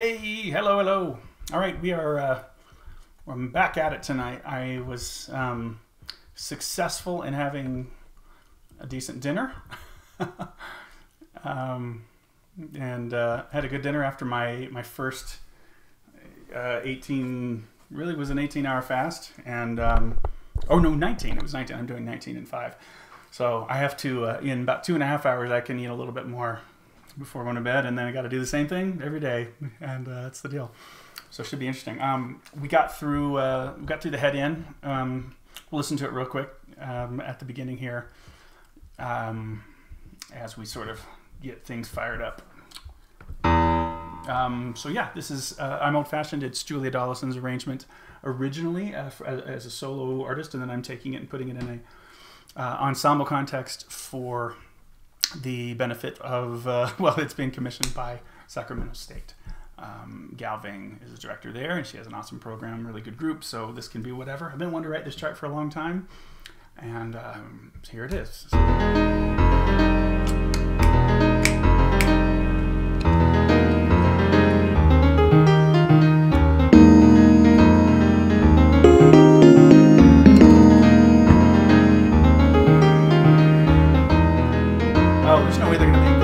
Hey, hello, hello. All right, we're back at it tonight. I was successful in having a decent dinner, and had a good dinner after my first 18. Really was an 18-hour fast, and oh no, 19. It was 19. I'm doing 19 in 5. So I have to in about 2.5 hours I can eat a little bit more before going to bed, and then I got to do the same thing every day, and that's the deal. So it should be interesting. We got through the head in. We'll listen to it real quick at the beginning here, as we sort of get things fired up. So yeah, this is I'm Old Fashioned. It's Julia Dollison's arrangement originally as a solo artist, and then I'm taking it and putting it in a ensemble context for the benefit of, well, it's being commissioned by Sacramento State. Galving is the director there, and she has an awesome program, really good group, so this can be whatever. I've been wanting to write this chart for a long time, and here it is. There's no way they're gonna make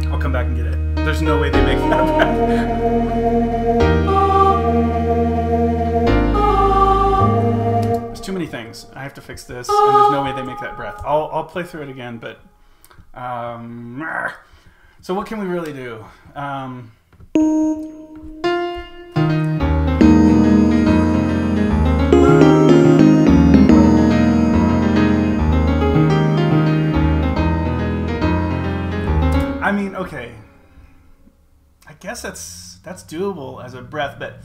that. I'll come back and get it. There's no way they make that. There's too many things. I have to fix this, and there's no way they make that breath. I'll play through it again, but so what can we really do? I mean, okay, I guess that's doable as a breath, but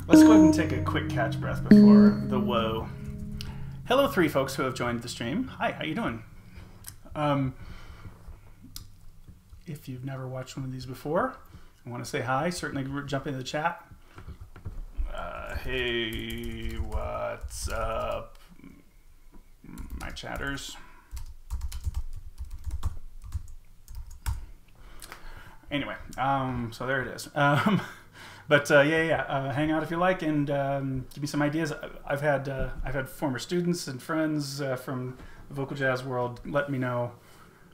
let's go ahead and take a quick catch breath before the whoa. Hello, 3 folks who have joined the stream. Hi, how you doing? If you've never watched one of these before and want to say hi, certainly jump into the chat. Hey, what's up, my chatters? Anyway, so there it is. But hang out if you like, and give me some ideas. I've had former students and friends from the vocal jazz world let me know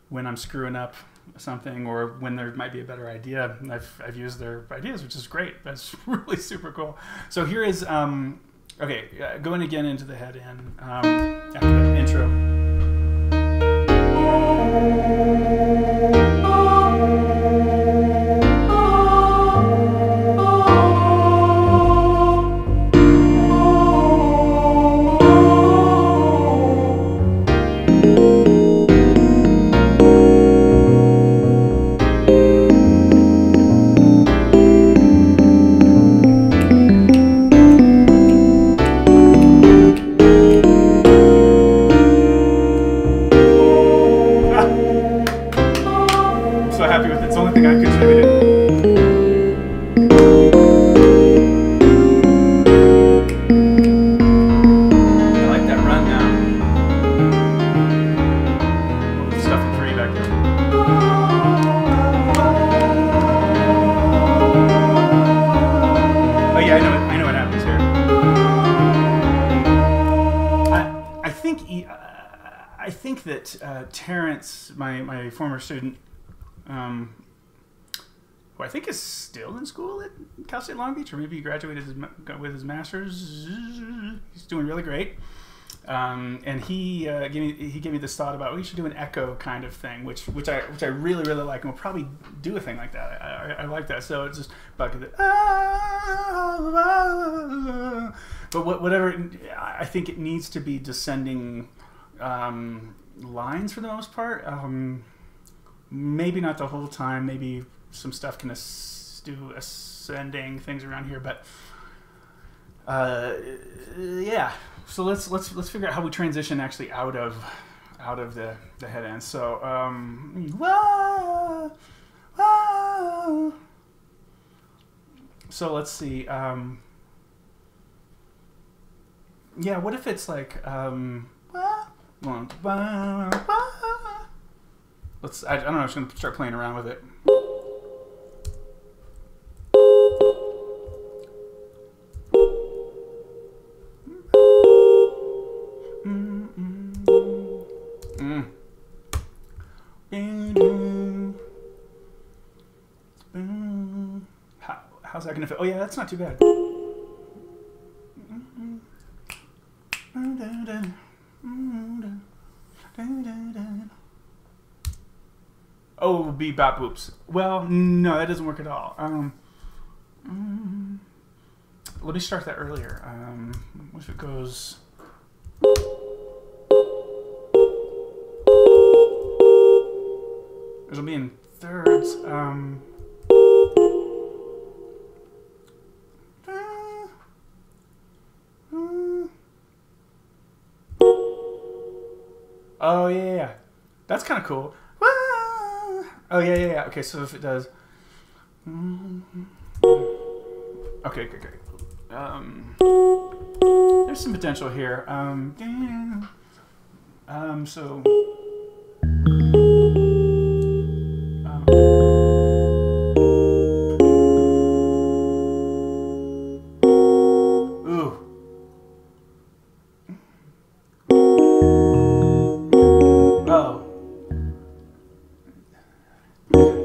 when I'm screwing up something or when there might be a better idea. I've used their ideas, which is great. That's really super cool. So here is going again into the head in after the intro. Terrence, my former student, who I think is still in school at Cal State Long Beach, or maybe he graduated with his master's. He's doing really great. And he gave me this thought about we should do an echo kind of thing, which I really like, and we'll probably do a thing like that. I like that. So it's just bucket it. But whatever, I think it needs to be descending lines for the most part. Maybe not the whole time. Maybe some stuff can do ascending things around here, but yeah. So let's figure out how we transition actually out of the head end. So whoa, whoa. So let's see. Yeah. What if it's like I don't know, I'm just gonna start playing around with it. How's that gonna fit? Oh yeah, that's not too bad. Oh, bebop boops. Well, no, that doesn't work at all. Let me start that earlier. What if it goes? It'll be in thirds. Oh yeah, that's kind of cool. Oh yeah. Okay, so if it does, okay, good. There's some potential here. So.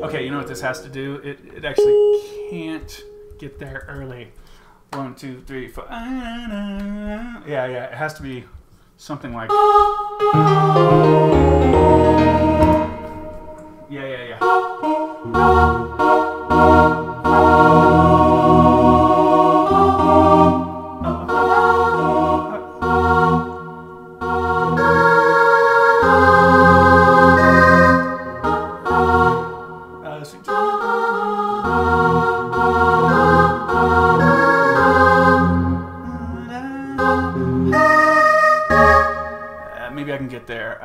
Okay, you know what this has to do? It actually can't get there early. 1, 2, 3, 4. Yeah, it has to be something like. Yeah. Maybe I can get there.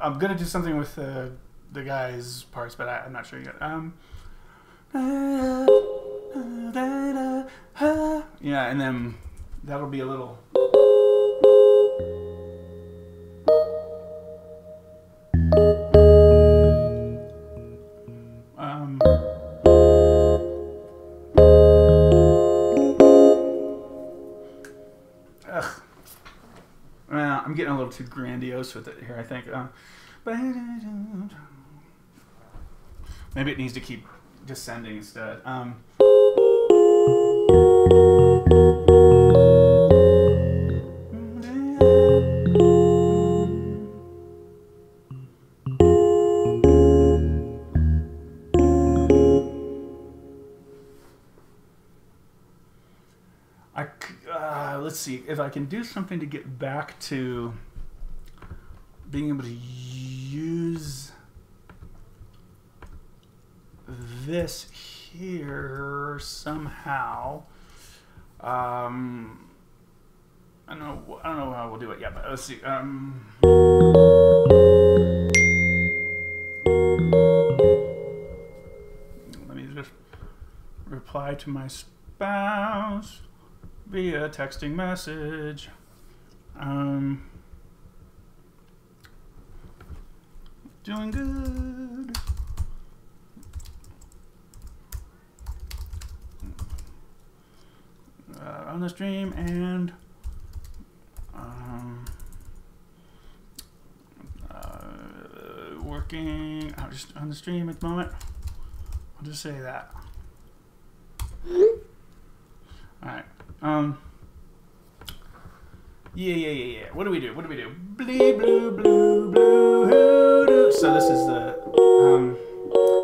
I'm gonna do something with the guy's parts, but I'm not sure yet. Yeah, and then that'll be a little. Well, I'm getting a little too grandiose with it here, I think. Maybe it needs to keep descending instead. Let's see if I can do something to get back to being able to use this here somehow. I don't know how we'll do it yet, but let's see. Let me just reply to my spouse via texting message. Doing good. On the stream and working. I'm just on the stream at the moment. I'll just say that. All right. Yeah. What do we do? Blee, blue, blue, blue, hoodoo. So this is the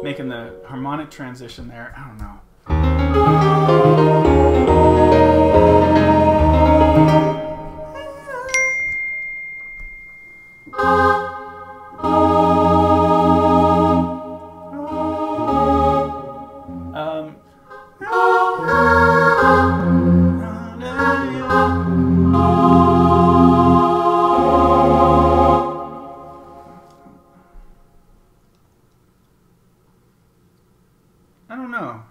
making the harmonic transition there. I don't know. I don't know.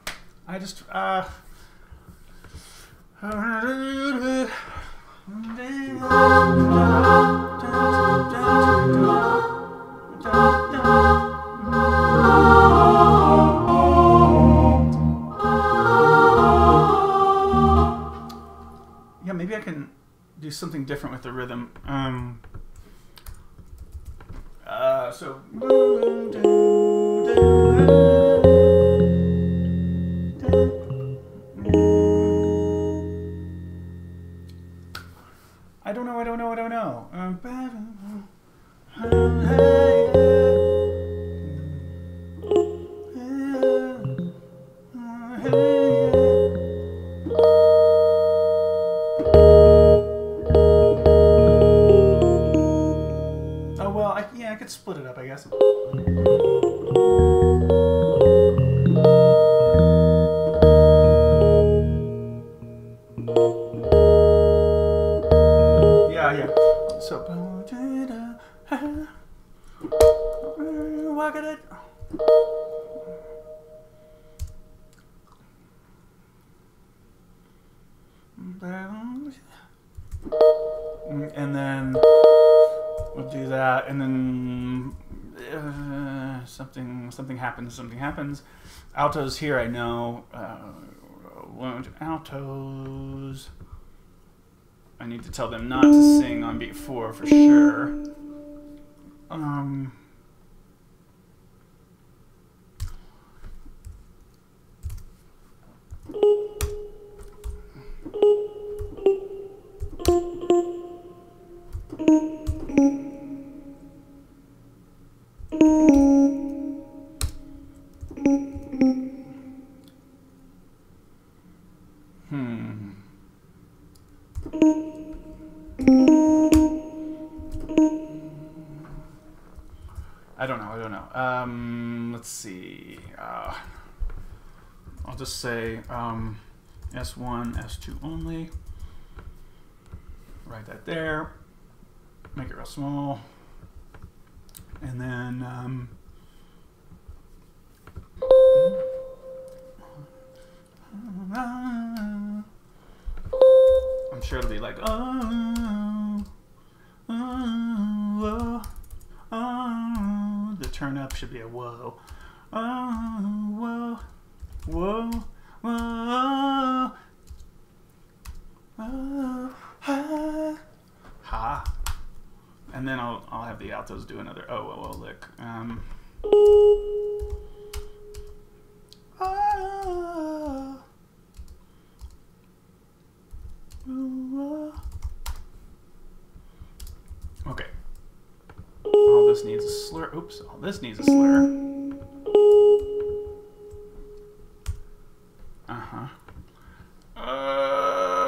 Yeah, maybe I can do something different with the rhythm. So. I don't know. Oh well, I could split it up, I guess. Yeah. So, walk at it. And then we'll do that, and then something happens. Altos here, I know. Altos. I need to tell them not to sing on beat 4 for sure. I don't know. Let's see. I'll just say S1, S2 only. Write that there. Make it real small. And then I'm sure it'll be like the turn up should be a whoa. Whoa. Ha. And then I'll have the altos do another lick. Okay. All this needs a slur. Oops, all this needs a slur.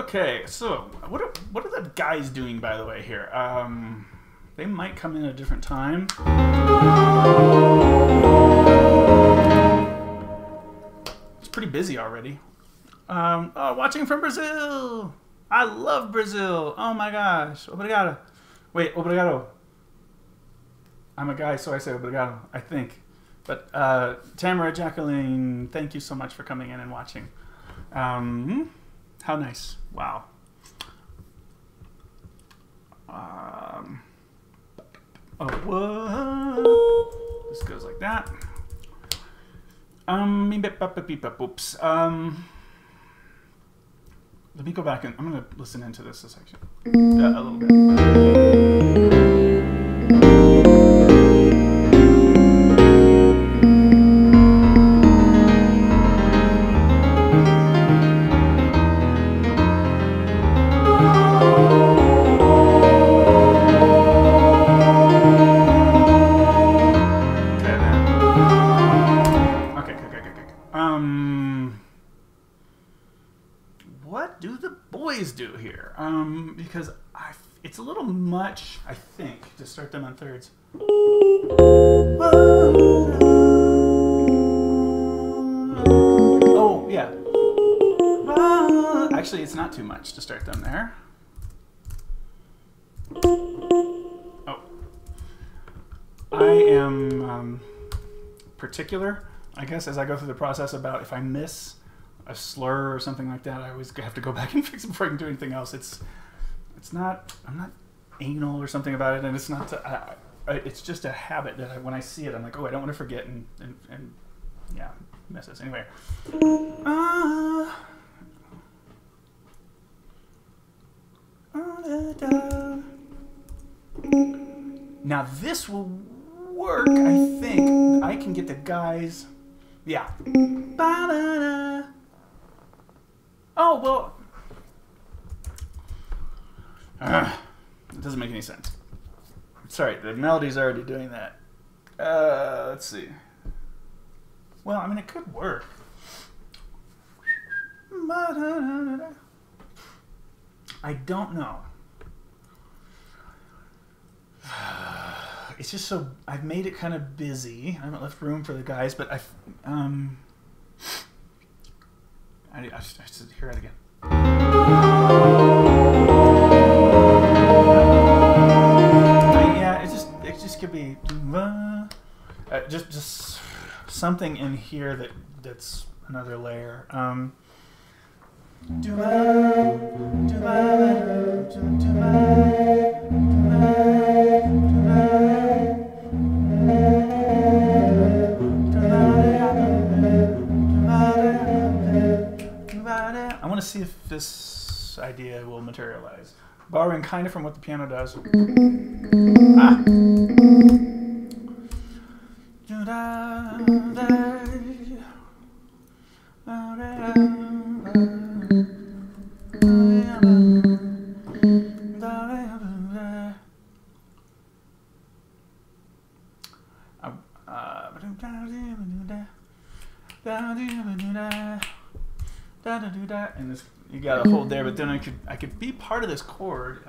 Okay, so what are the guys doing, by the way, here? They might come in at a different time. It's pretty busy already. Watching from Brazil. I love Brazil. Oh my gosh. Obrigado. Wait, obrigado. I'm a guy, so I say obrigado, I think. But Tamara, Jacqueline, thank you so much for coming in and watching. How nice. Wow. Whoa. This goes like that. Oops. Let me go back and I'm going to listen into this section a little bit. What do the boys do here? Because it's a little much, I think, to start them on thirds. Oh, yeah. Actually, it's not too much to start them there. Oh. I am particular, I guess, as I go through the process about if I miss a slur or something like that, I always have to go back and fix it before I can do anything else. It's not, I'm not anal or something about it, and it's not, it's just a habit that when I see it, I'm like, oh, I don't want to forget, and yeah, misses. Anyway. Now this will work, I think. I can get the guys. Yeah. Oh, well. It doesn't make any sense. Sorry, the melody's already doing that. Let's see. Well, I mean, it could work. I don't know. It's just so, I've made it kind of busy. I haven't left room for the guys, but I should hear it again. Yeah, it just could be just something in here that's another layer. I want to see if this idea will materialize. Borrowing kind of from what the piano does. Ah. And this, you gotta hold there, but then I could be part of this chord.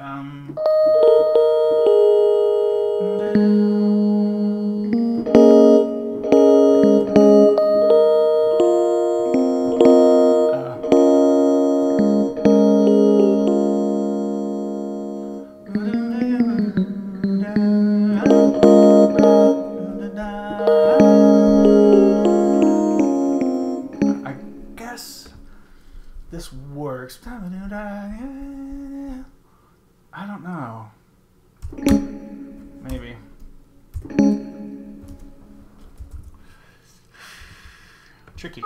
This works. I don't know. Maybe. Tricky.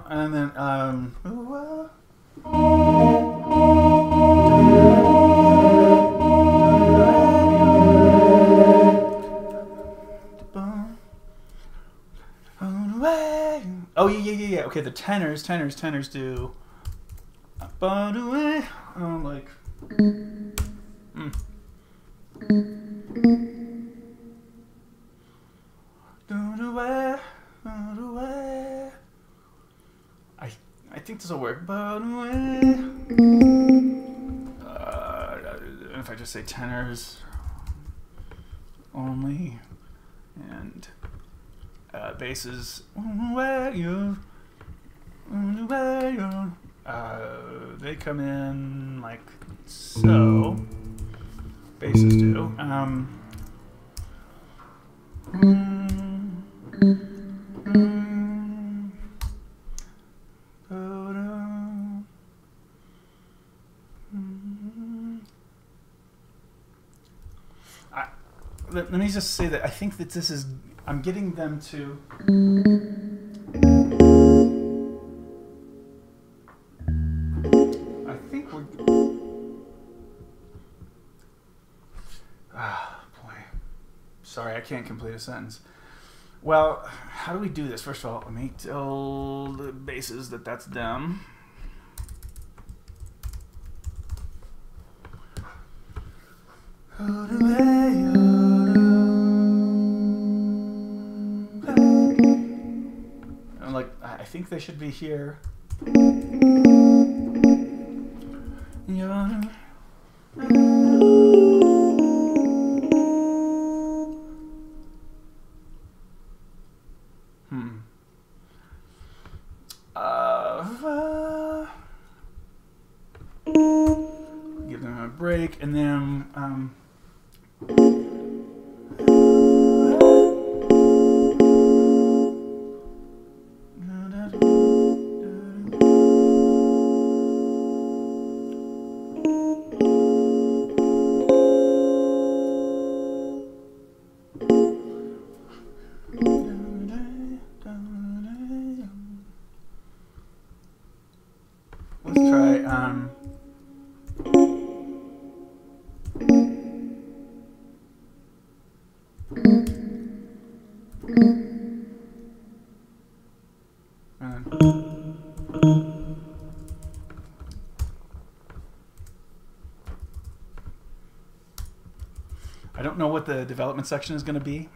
And then oh yeah. Okay, the tenors do like I think this will work. If I just say tenors only and basses, they come in like so. Basses do. Let me just say that I think that this is, I'm getting them to I think we're boy, sorry, I can't complete a sentence. Well, how do we do this? First of all, let me tell the basses that that's them. I think they should be here. break, and then let's try I don't know what the development section is going to be.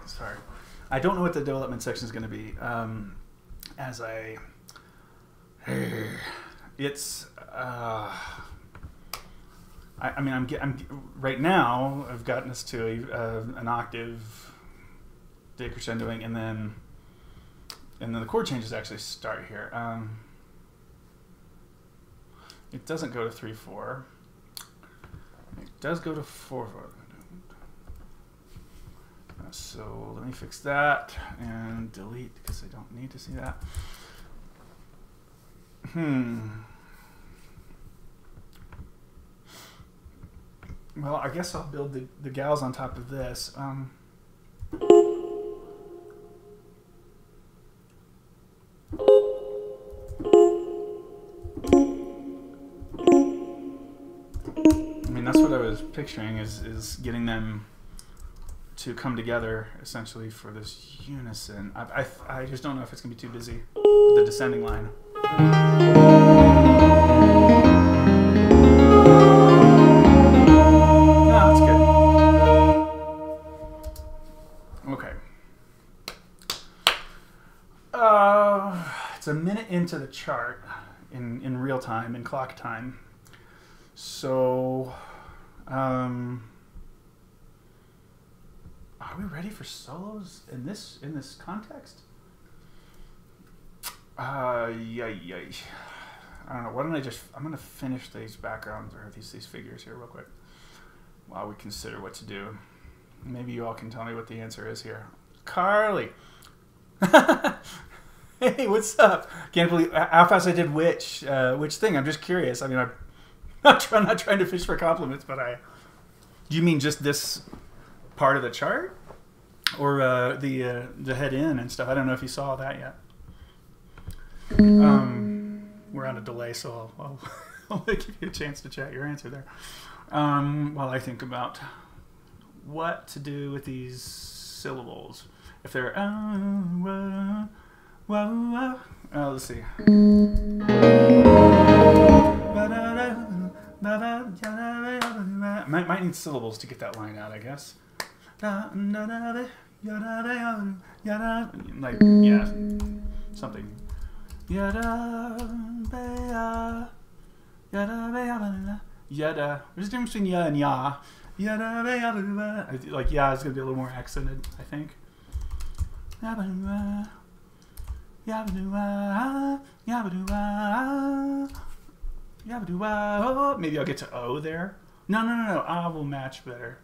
Sorry. I don't know what the development section is going to be. It's I mean, I'm right now. I've gotten us to an octave decrescendoing, and then the chord changes actually start here. It doesn't go to 3/4. It does go to 4/4. So let me fix that and delete because I don't need to see that. Well, I guess I'll build the gals on top of this. I mean, that's what I was picturing is getting them to come together essentially for this unison. I just don't know if it's gonna be too busy with the descending line. No, that's good. Okay. It's a minute into the chart in real time, in clock time. So, are we ready for solos in this context? Yeah. I don't know. Why don't I'm gonna finish these backgrounds or these figures here real quick while we consider what to do. Maybe you all can tell me what the answer is here. Carly. Hey, what's up? Can't believe how fast I did which thing. I'm just curious. I mean, I'm not trying to fish for compliments, but do you mean just this part of the chart, or the head in and stuff? I don't know if you saw that yet. We're on a delay, so I'll give you a chance to chat your answer there. While I think about what to do with these syllables, if they're let's see. Might need syllables to get that line out, I guess. Like, yeah, something. Yada. There's a difference between ya and ya. Like, yeah, it's gonna be a little more accented, I think. Maybe I'll get to O there. No. Ah will match better.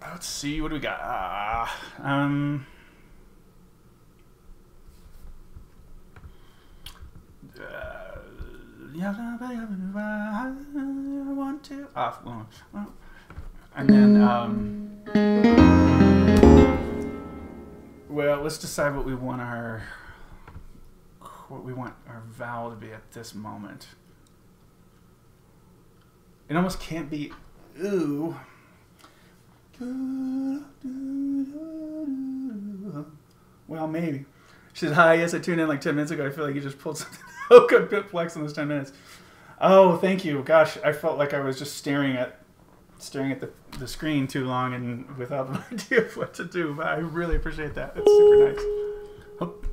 Let's see, what do we got? One, two, off, one. And then, well, let's decide what we want our vowel to be at this moment. It almost can't be ooh. Well, maybe. She said, hi, yes, I tuned in like 10 minutes ago. I feel like you just pulled something out. Good flex in those 10 minutes. Oh, thank you. Gosh, I felt like I was just staring at staring at the screen too long and without an idea of what to do. But I really appreciate that. That's super nice.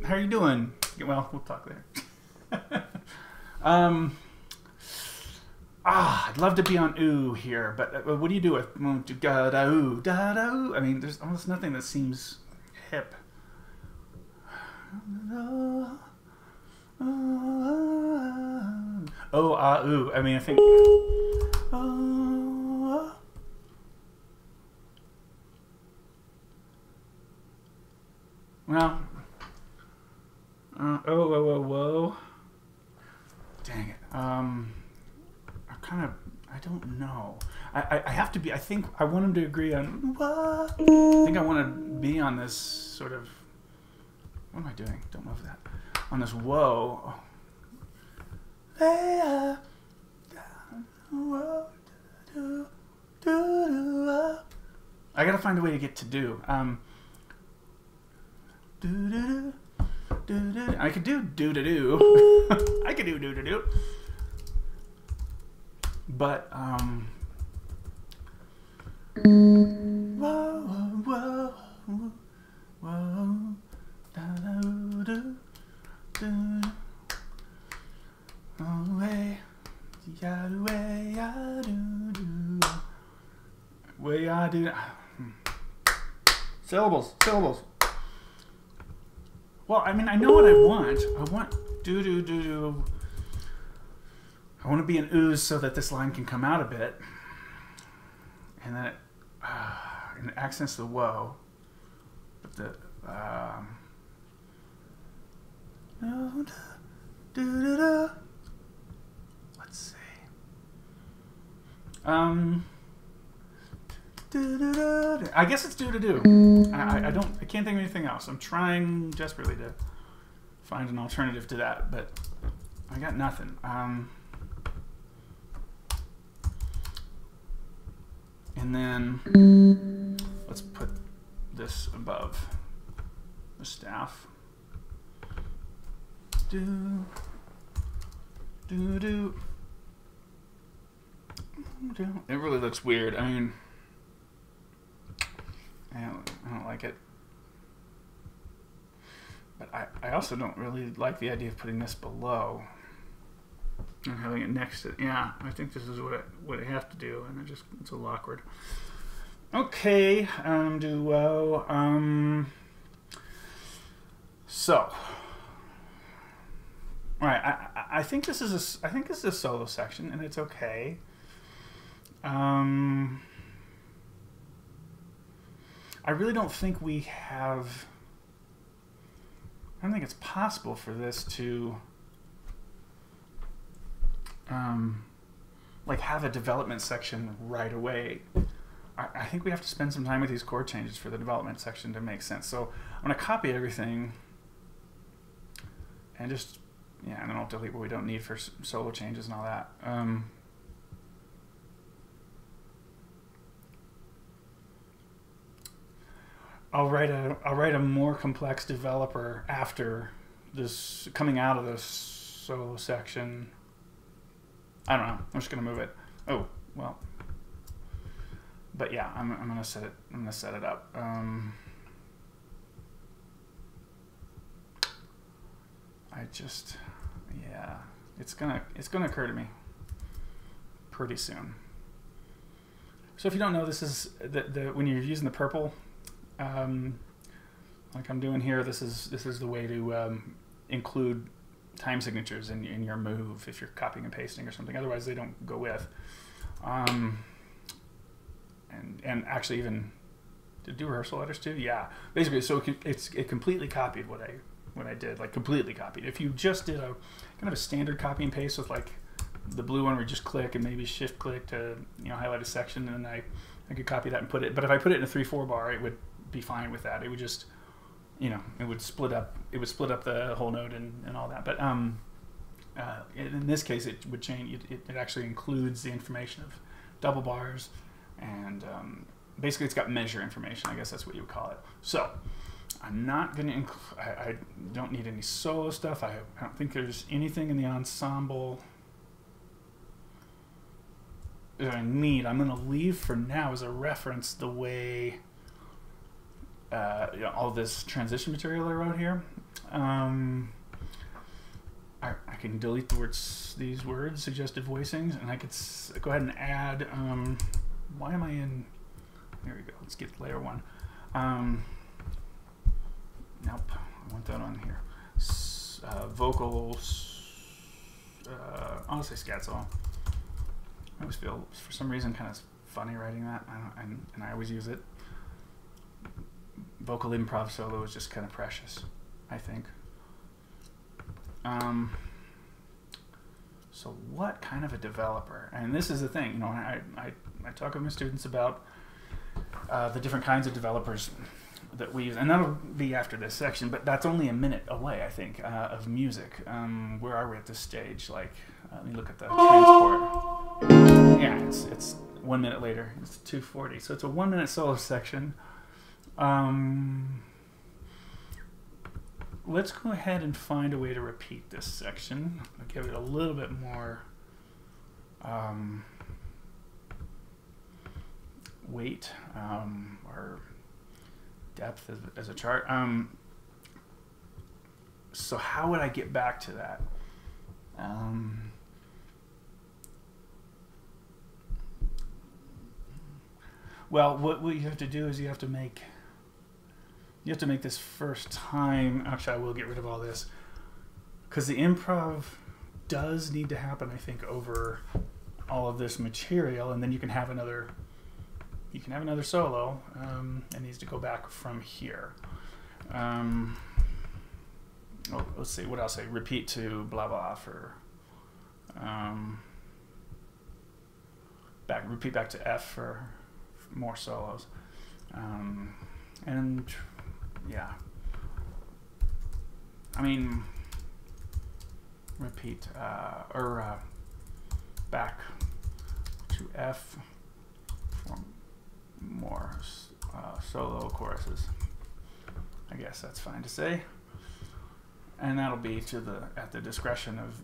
How are you doing? Well, we'll talk later. I'd love to be on ooh here, but what do you do with da da ooh da da ooh? I mean, there's almost nothing that seems hip. Oh, ooh. I mean, I think. Well. Whoa. Dang it. I don't know. I have to be. I think I want him to agree on. I think I want to be on this sort of. What am I doing? Don't move that. On this whoa. I gotta find a way to get to do. I could do do. I could do do. But whoa. Syllables. Well, I mean, I know what I want. I want do. I want to be an ooze so that this line can come out a bit, and then it accents the whoa, but the let's see. I guess it's do. I can't think of anything else. I'm trying desperately to find an alternative to that, but I got nothing. And then let's put this above the staff. Do. It really looks weird. I mean, I don't like it. But I also don't really like the idea of putting this below and having it next to it. Yeah, I think this is what I have to do, and it's a little awkward. Okay, so, all right. I think this is a solo section, and it's okay. I really don't think we have. I don't think it's possible for this to like have a development section right away. I think we have to spend some time with these chord changes for the development section to make sense. So I'm going to copy everything and just, and then I'll delete what we don't need for solo changes and all that. I'll write a more complex developer after this, coming out of this solo section. I don't know. I'm just gonna move it. Oh well. But yeah, I'm gonna set it. I'm gonna set it up. It's gonna occur to me pretty soon. So if you don't know, this is when you're using the purple. Like I'm doing here, this is the way to include time signatures in your move if you're copying and pasting or something. Otherwise, they don't go with. And actually, even to do rehearsal letters too. Yeah, basically, so it completely copied what I did, like completely copied. If you just did a kind of a standard copy and paste with like the blue one where you just click and maybe shift click to highlight a section, and I could copy that and put it. But if I put it in a 3/4 bar, it would be fine with that. It would just, it would split up the whole note and all that. But in this case, it would change. It actually includes the information of double bars, and basically it's got measure information. I guess that's what you would call it. So I'm not going to I don't need any solo stuff. I don't think there's anything in the ensemble. I need. I'm going to leave for now as a reference the way all this transition material I wrote here. I can delete these words, suggestive voicings, and I could go ahead and add. Why am I in? Here we go. Let's get layer 1. Nope, I want that on here. Vocals. I'll say scat solo. I always feel, for some reason, kind of funny writing that, and I always use it. Vocal improv solo is just kind of precious, I think. So what kind of a developer? And this is the thing, you know, I talk with my students about the different kinds of developers that we use, and that'll be after this section, but that's only a minute away, I think, of music. Where are we at this stage? Like, let me look at the transport. Yeah, it's 1 minute later. It's 2:40, so it's a 1 minute solo section. Let's go ahead and find a way to repeat this section. I'll give it a little bit more weight or depth as a chart. So how would I get back to that? Well, what you have to do is you have to make this first time. Actually, I will get rid of all this because the improv does need to happen, I think, over all of this material, and then you can have another solo. It needs to go back from here. Let's see what I'll say. Repeat to blah blah for repeat back to F for more solos. And yeah, I mean, repeat back to F for more solo choruses. I guess that's fine to say, and that'll be at the discretion of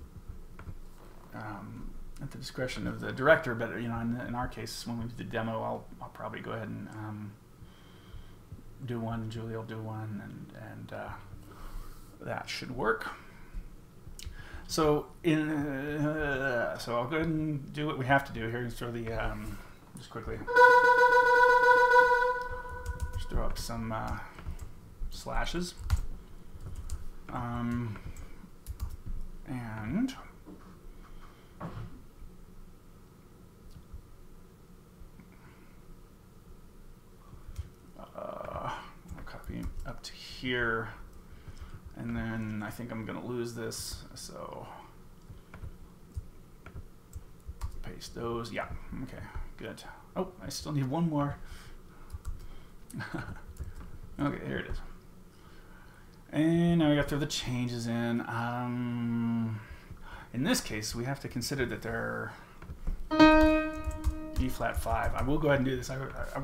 the director. But you know, in our case, when we do the demo, I'll probably go ahead and do one. Julia will do one, and that should work. So so I'll go ahead and do what we have to do here and throw the just quickly just throw up some slashes and I'll copy up to here, and then I think I'm gonna lose this, so paste those. Yeah, okay, good. Oh, I still need one more. Okay, here it is. And now we got to throw the changes in. In this case, we have to consider that they're E flat 5. I will go ahead and do this.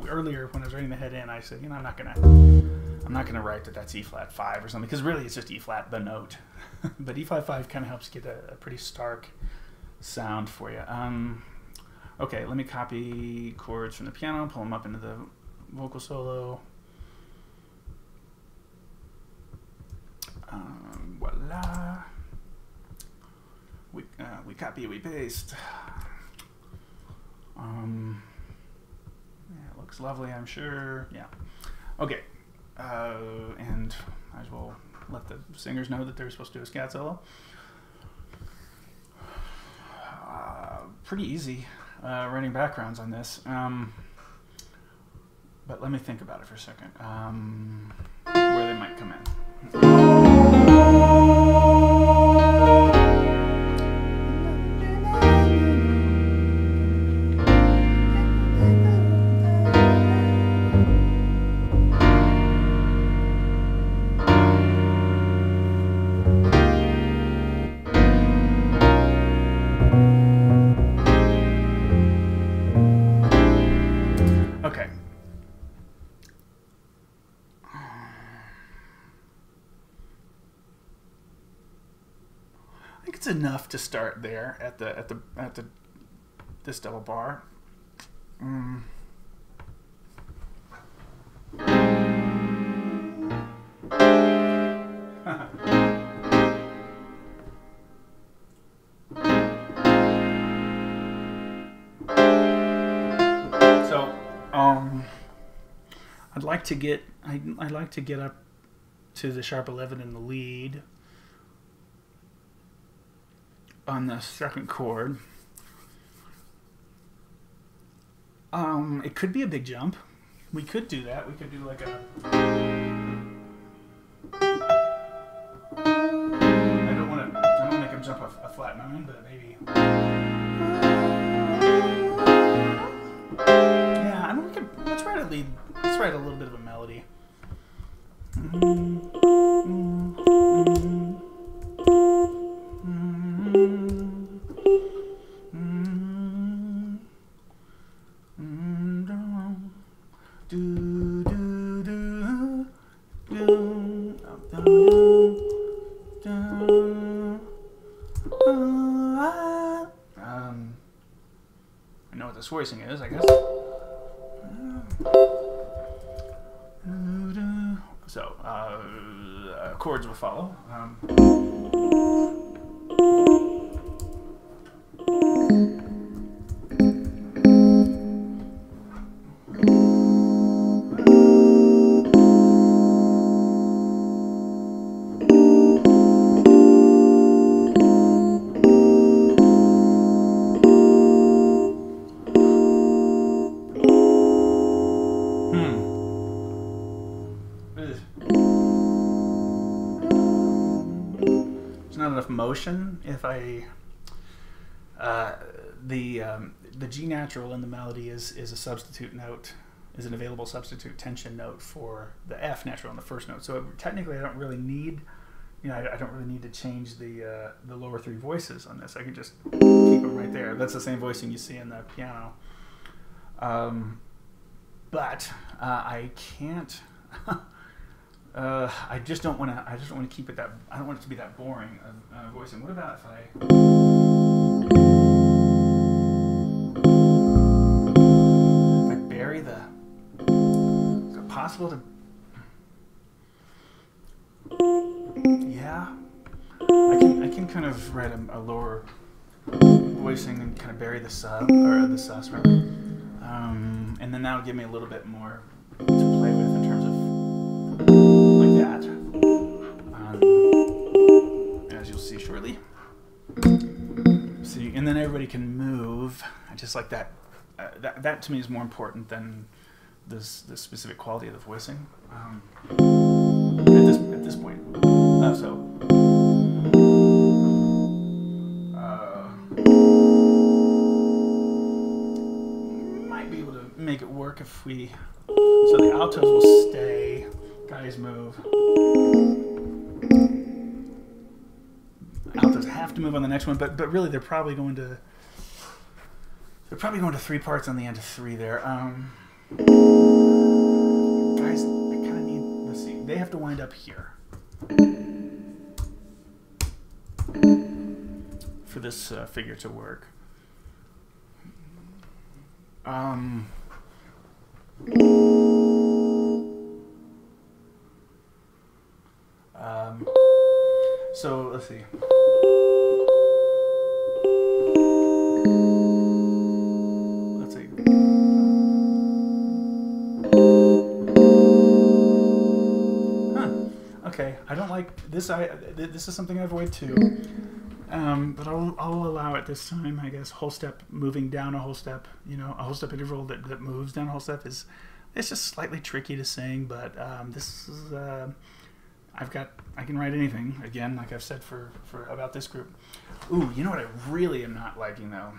Earlier, when I was writing the head in, I said, you know, I'm not gonna write that that's E flat 5 or something, because really it's just E flat the note. But E flat 5 kind of helps get a pretty stark sound for you. Okay, let me copy chords from the piano, pull them up into the vocal solo. Voila. We copy, we paste. Yeah, it looks lovely, I'm sure. Yeah. Okay. And might as well let the singers know that they're supposed to do a scat solo. Pretty easy writing backgrounds on this. But let me think about it for a second. Where they might come in. Okay. I think it's enough to start there at this double bar. I'd like to get up to the sharp 11 in the lead on the second chord. It could be a big jump. We could do that. We could do like a... I don't want to make him jump a flat 9, but maybe... Yeah, I don't think let's write a lead. Let's write a little bit of a melody. I know what this voicing is, I guess. So, chords will follow. Not enough motion. If I the G natural in the melody is a substitute note, is an available substitute tension note for the F natural in the first note. So technically, I don't really need, I don't really need to change the lower 3 voices on this. I can just keep them right there. That's the same voicing you see in the piano. But I can't. I just don't want to. I just don't want to keep it that. I don't want it to be that boring voicing. What about if I bury the? Is it possible to? Yeah, I can kind of write a lower voicing and kind of bury the sub or the sus, rather. And then that'll give me a little bit more to play with in terms of. Like that, as you'll see shortly. See, and then everybody can move. I just like that. That to me is more important than the specific quality of the voicing at this point. Might be able to make it work if we. So the altos will stay. Guys move. Altos have to move on the next one, but really they're probably going to 3 parts on the end of 3 there. Guys, I kind of need. Let's see. They have to wind up here for this figure to work. So let's see. Let's see. Okay. I don't like this. This is something I avoid too. But I'll allow it this time. I guess whole step moving down a whole step. A whole step interval that moves down a whole step it's just slightly tricky to sing. But this is. I can write anything, again, like I've said for about this group. Ooh, you know what I really am not liking, though?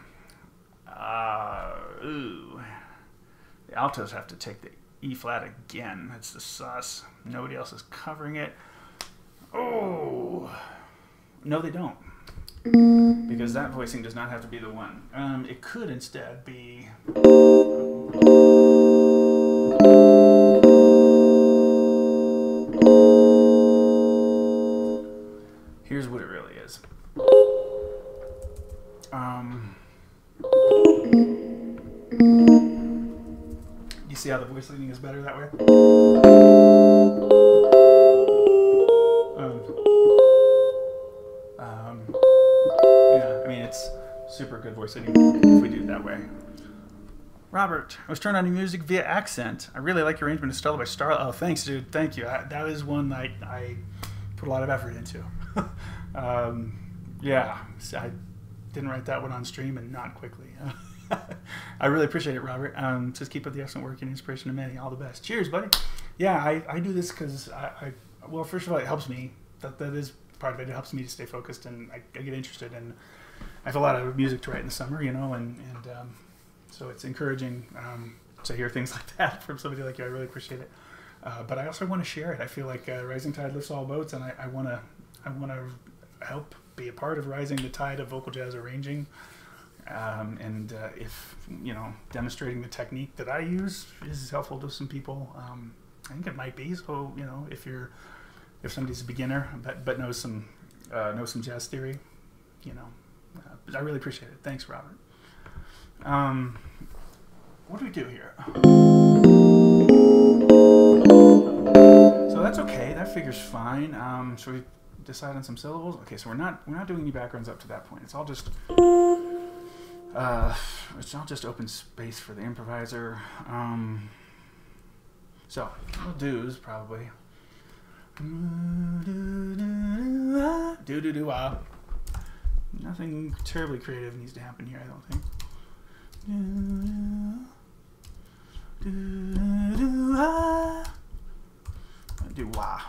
The altos have to take the E flat again. It's the sus. Nobody else is covering it. Oh! No, they don't. Because that voicing does not have to be the one. It could instead be... Here's what it really is. You see how the voice leading is better that way? Yeah, I mean, it's super good voice leading if we do it that way. Robert, I was turned on your music via accent. I really like your arrangement of Stella by Starlight. Oh, thanks, dude. Thank you. That is one I put a lot of effort into. Yeah, I didn't write that one on stream and not quickly. I really appreciate it, Robert. Just keep up the excellent work and inspiration to many. All the best. Cheers, buddy. Yeah, I do this because well, first of all, it helps me. That is part of it. It helps me to stay focused, and I get interested. And I have a lot of music to write in the summer, you know, and so it's encouraging to hear things like that from somebody like you. I really appreciate it. But I also want to share it. I feel like rising tide lifts all boats, and I want to help be a part of rising the tide of vocal jazz arranging. And if, you know, demonstrating the technique that I use is helpful to some people, I think it might be. So, you know, if somebody's a beginner but knows some jazz theory, you know, I really appreciate it. Thanks, Robert. What do we do here? So that's okay. That figure's fine. Should we decide on some syllables? Okay, so we're not doing any backgrounds up to that point. It's all just open space for the improviser. So we'll do's probably. Do do do ah. Nothing terribly creative needs to happen here, I don't think. Do wah.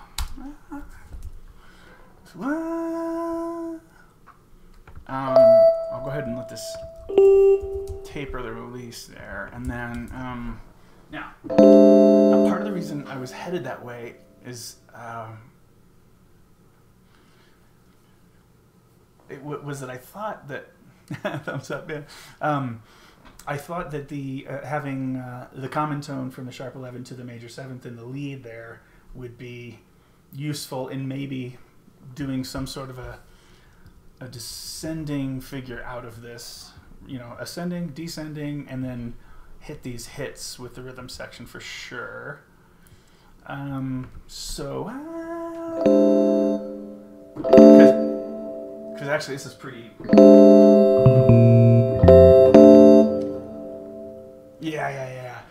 I'll go ahead and let this taper the release there, and then now part of the reason I was headed that way is was that I thought that thumbs up, man. I thought that the having the common tone from the sharp 11 to the major 7th in the lead there would be useful in maybe doing some sort of a descending figure out of this, you know, ascending, descending, and then hit these hits with the rhythm section for sure. Because actually this is pretty. Yeah. Yeah.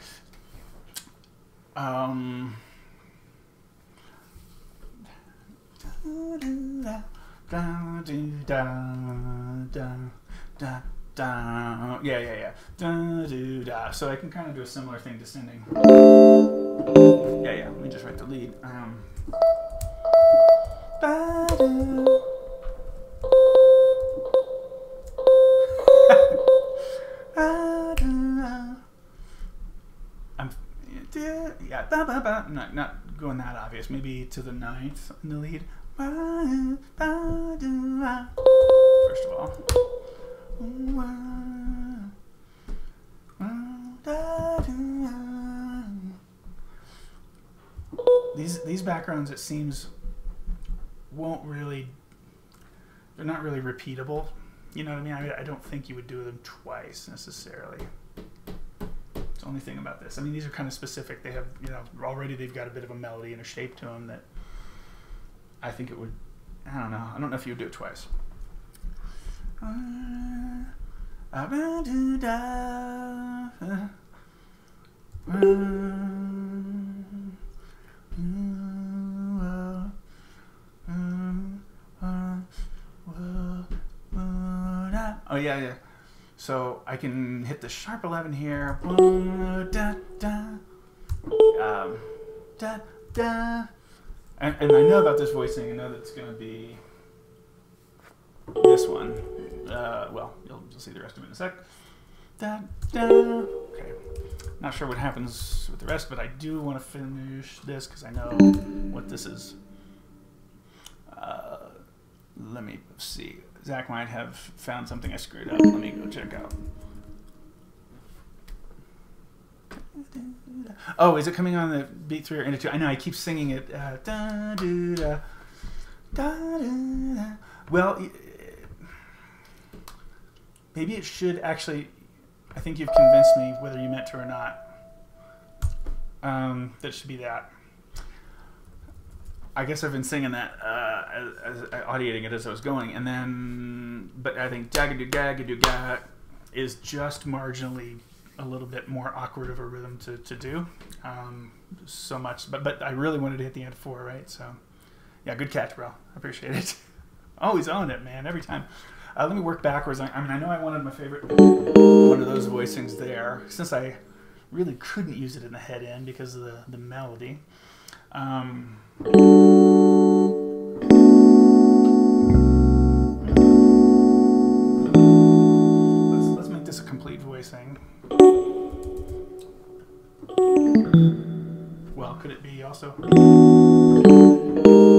So I can kind of do a similar thing descending. Yeah. Let me just write the lead. Not going that obvious. Maybe to the 9th in the lead. First of all. These backgrounds, it seems, they're not really repeatable. You know what I mean? I don't think you would do them twice necessarily. It's the only thing about this. I mean, these are kind of specific. They have, you know, already they've got a bit of a melody and a shape to them that I think it would, I don't know if you would do it twice. Oh yeah. So I can hit the sharp 11 here. And I know about this voicing. I know that it's going to be this one. Well, you'll see the rest of it in a sec. Okay. Not sure what happens with the rest, but I do want to finish this because I know what this is. Let me see. Zach might have found something I screwed up. Let me go check out. Oh, is it coming on the beat 3 or into 2? I know, I keep singing it. Well, maybe it should actually. I think you've convinced me whether you meant to or not. That should be that. I guess I've been singing that audiating it as I was going, and then, but I think Jagadoo-Gagadoo-Ga is just marginally a little bit more awkward of a rhythm to do. So much, but I really wanted to hit the end 4, right? So, yeah, good catch, bro. I appreciate it. Always on it, man, every time. Let me work backwards. I mean, I know I wanted my favorite one of those voicings there, since I really couldn't use it in the head end because of the melody. Let's make this a complete voicing. Well, could it be also?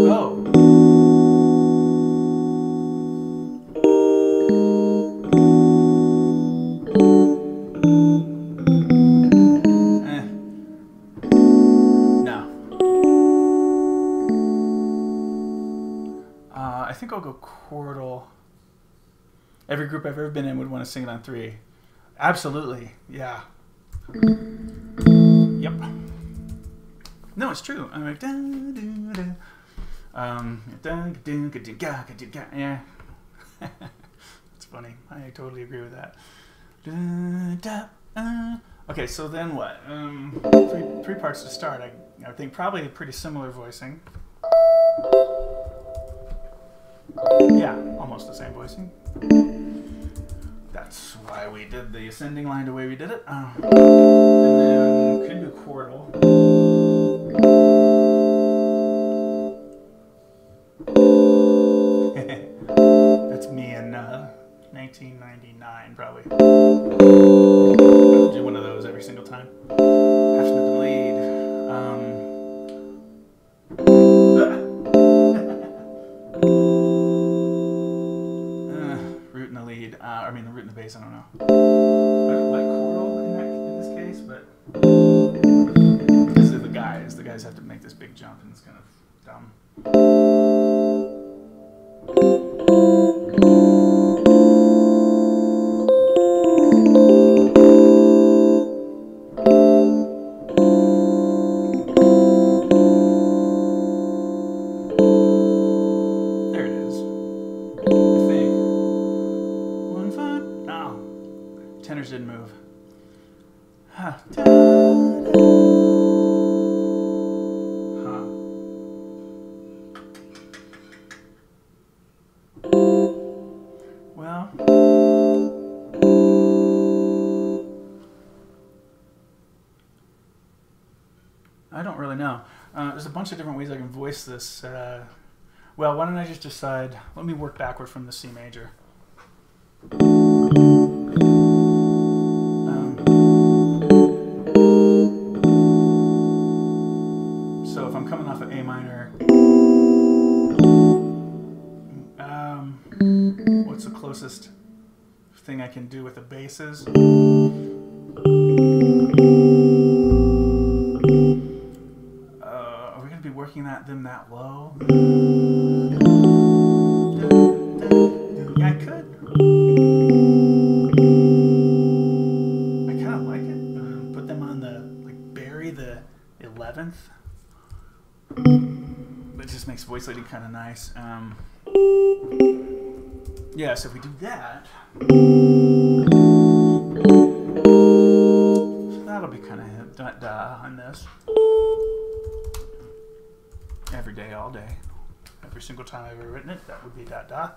Oh. I think I'll go chordal. Every group I've ever been in would want to sing it on 3. Absolutely, yeah. Yep. No, it's true. I'm like, yeah. It's funny. I totally agree with that. Okay, so then what? Three parts to start. I think probably a pretty similar voicing. Yeah, almost the same voicing. That's why we did the ascending line the way we did it. And then could do chordal. That's me in 1999, probably. I'll do one of those every single time. Half step and lead. Root in the lead. I mean, the root in the bass. I don't know. I don't like chordal in this case, but these are the guys. The guys have to make this big jump, and it's kind of dumb. Tenors didn't move. Huh. Huh. Well, I don't really know. There's a bunch of different ways I can voice this. Well, why don't I just decide? Let me work backward from the C major. So if I'm coming off of A minor, what's the closest thing I can do with the basses? Are we going to be working them that low? Yeah, I could. I kind of like it. Put them on bury the 11th. It just makes voice leading kind of nice. Yeah, so if we do that, so that'll be kind of da-da on this. Every day, all day. Every single time I've ever written it, that would be da-da.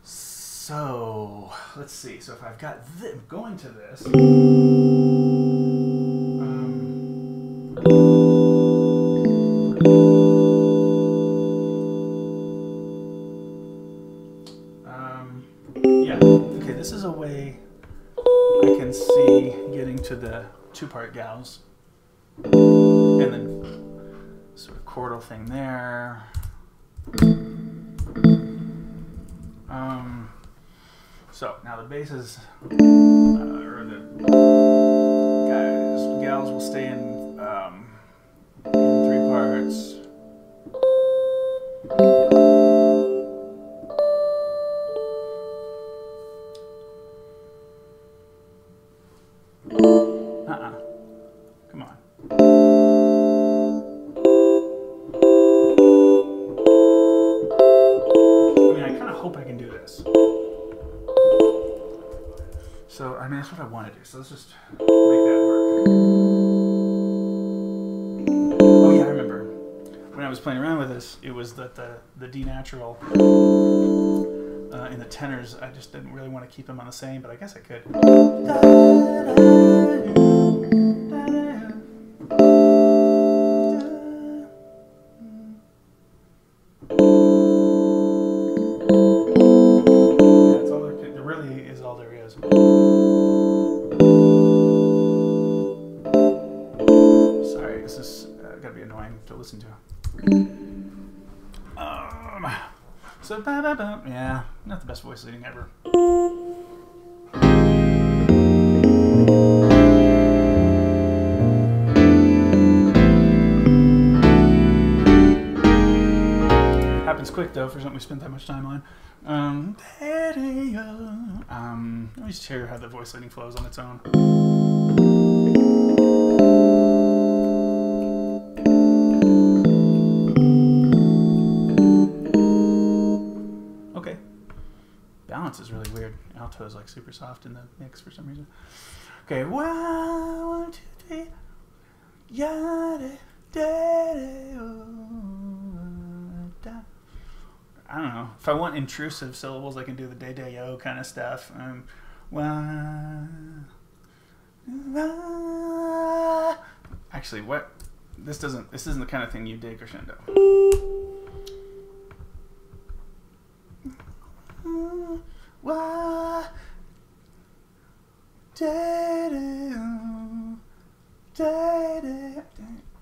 So, let's see. So if I've got this, going to this, yeah, okay, this is a way I can see getting to the 2-part gals. And then sort of chordal thing there. So now the basses, or the gals will stay in 3 parts. Come on. I mean, I kind of hope I can do this. So, I mean, that's what I want to do. So let's just make that work. Oh yeah, I remember. When I was playing around with this, it was that the D natural in the tenors, I just didn't really want to keep them on the same, but I guess I could. To listen to. So yeah, not the best voice leading ever. Happens quick though for something we spent that much time on. Let me just hear how the voice leading flows on its own. Balance is really weird. Alto is like super soft in the mix for some reason. Okay, 1, 2, 3. I don't know. If I want intrusive syllables, I can do the day-day-yo kind of stuff. Actually, what? This isn't the kind of thing you dig, crescendo.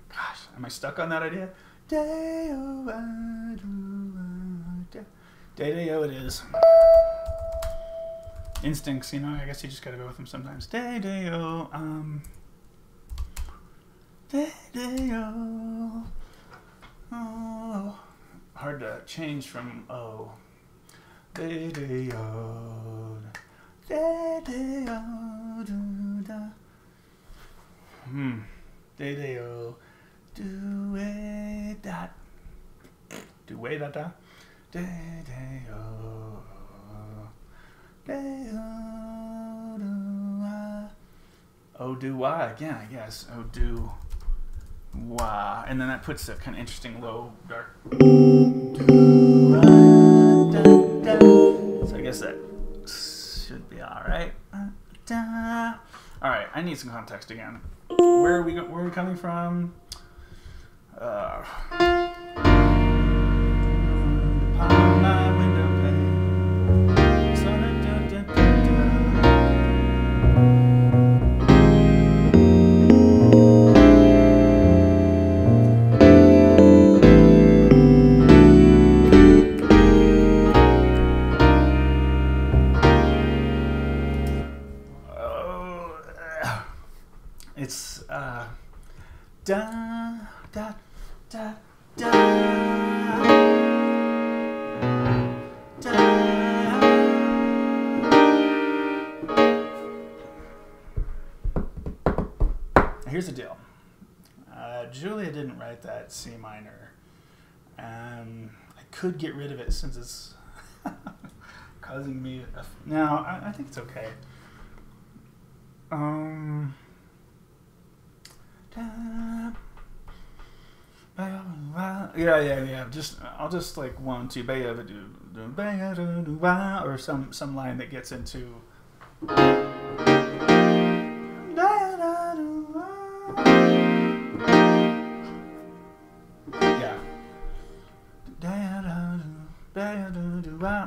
Gosh, am I stuck on that idea? Day-day-yo it is. Instincts, you know, I guess you just gotta go with them sometimes. Day-day-yo, day-day-yo. Oh, hard to change from O. Day-day-yo, day-day-yo, do-da. Day-day-yo, do-way-da. Do-way-da-da. Day-day-yo, day-yo, do-wah. Oh, do-wah again, I guess. Oh, do-wah. And then that puts a kind of interesting low, dark. Do-wah, da-da. So I guess that should be all right. All right, I need some context again. Where are we coming from? Upon my window pane. It's da da da da da. Here's the deal. Julia didn't write that C minor. I could get rid of it since it's causing me. No, I think it's okay. Yeah. I'll just like 1, 2, or some line that gets into.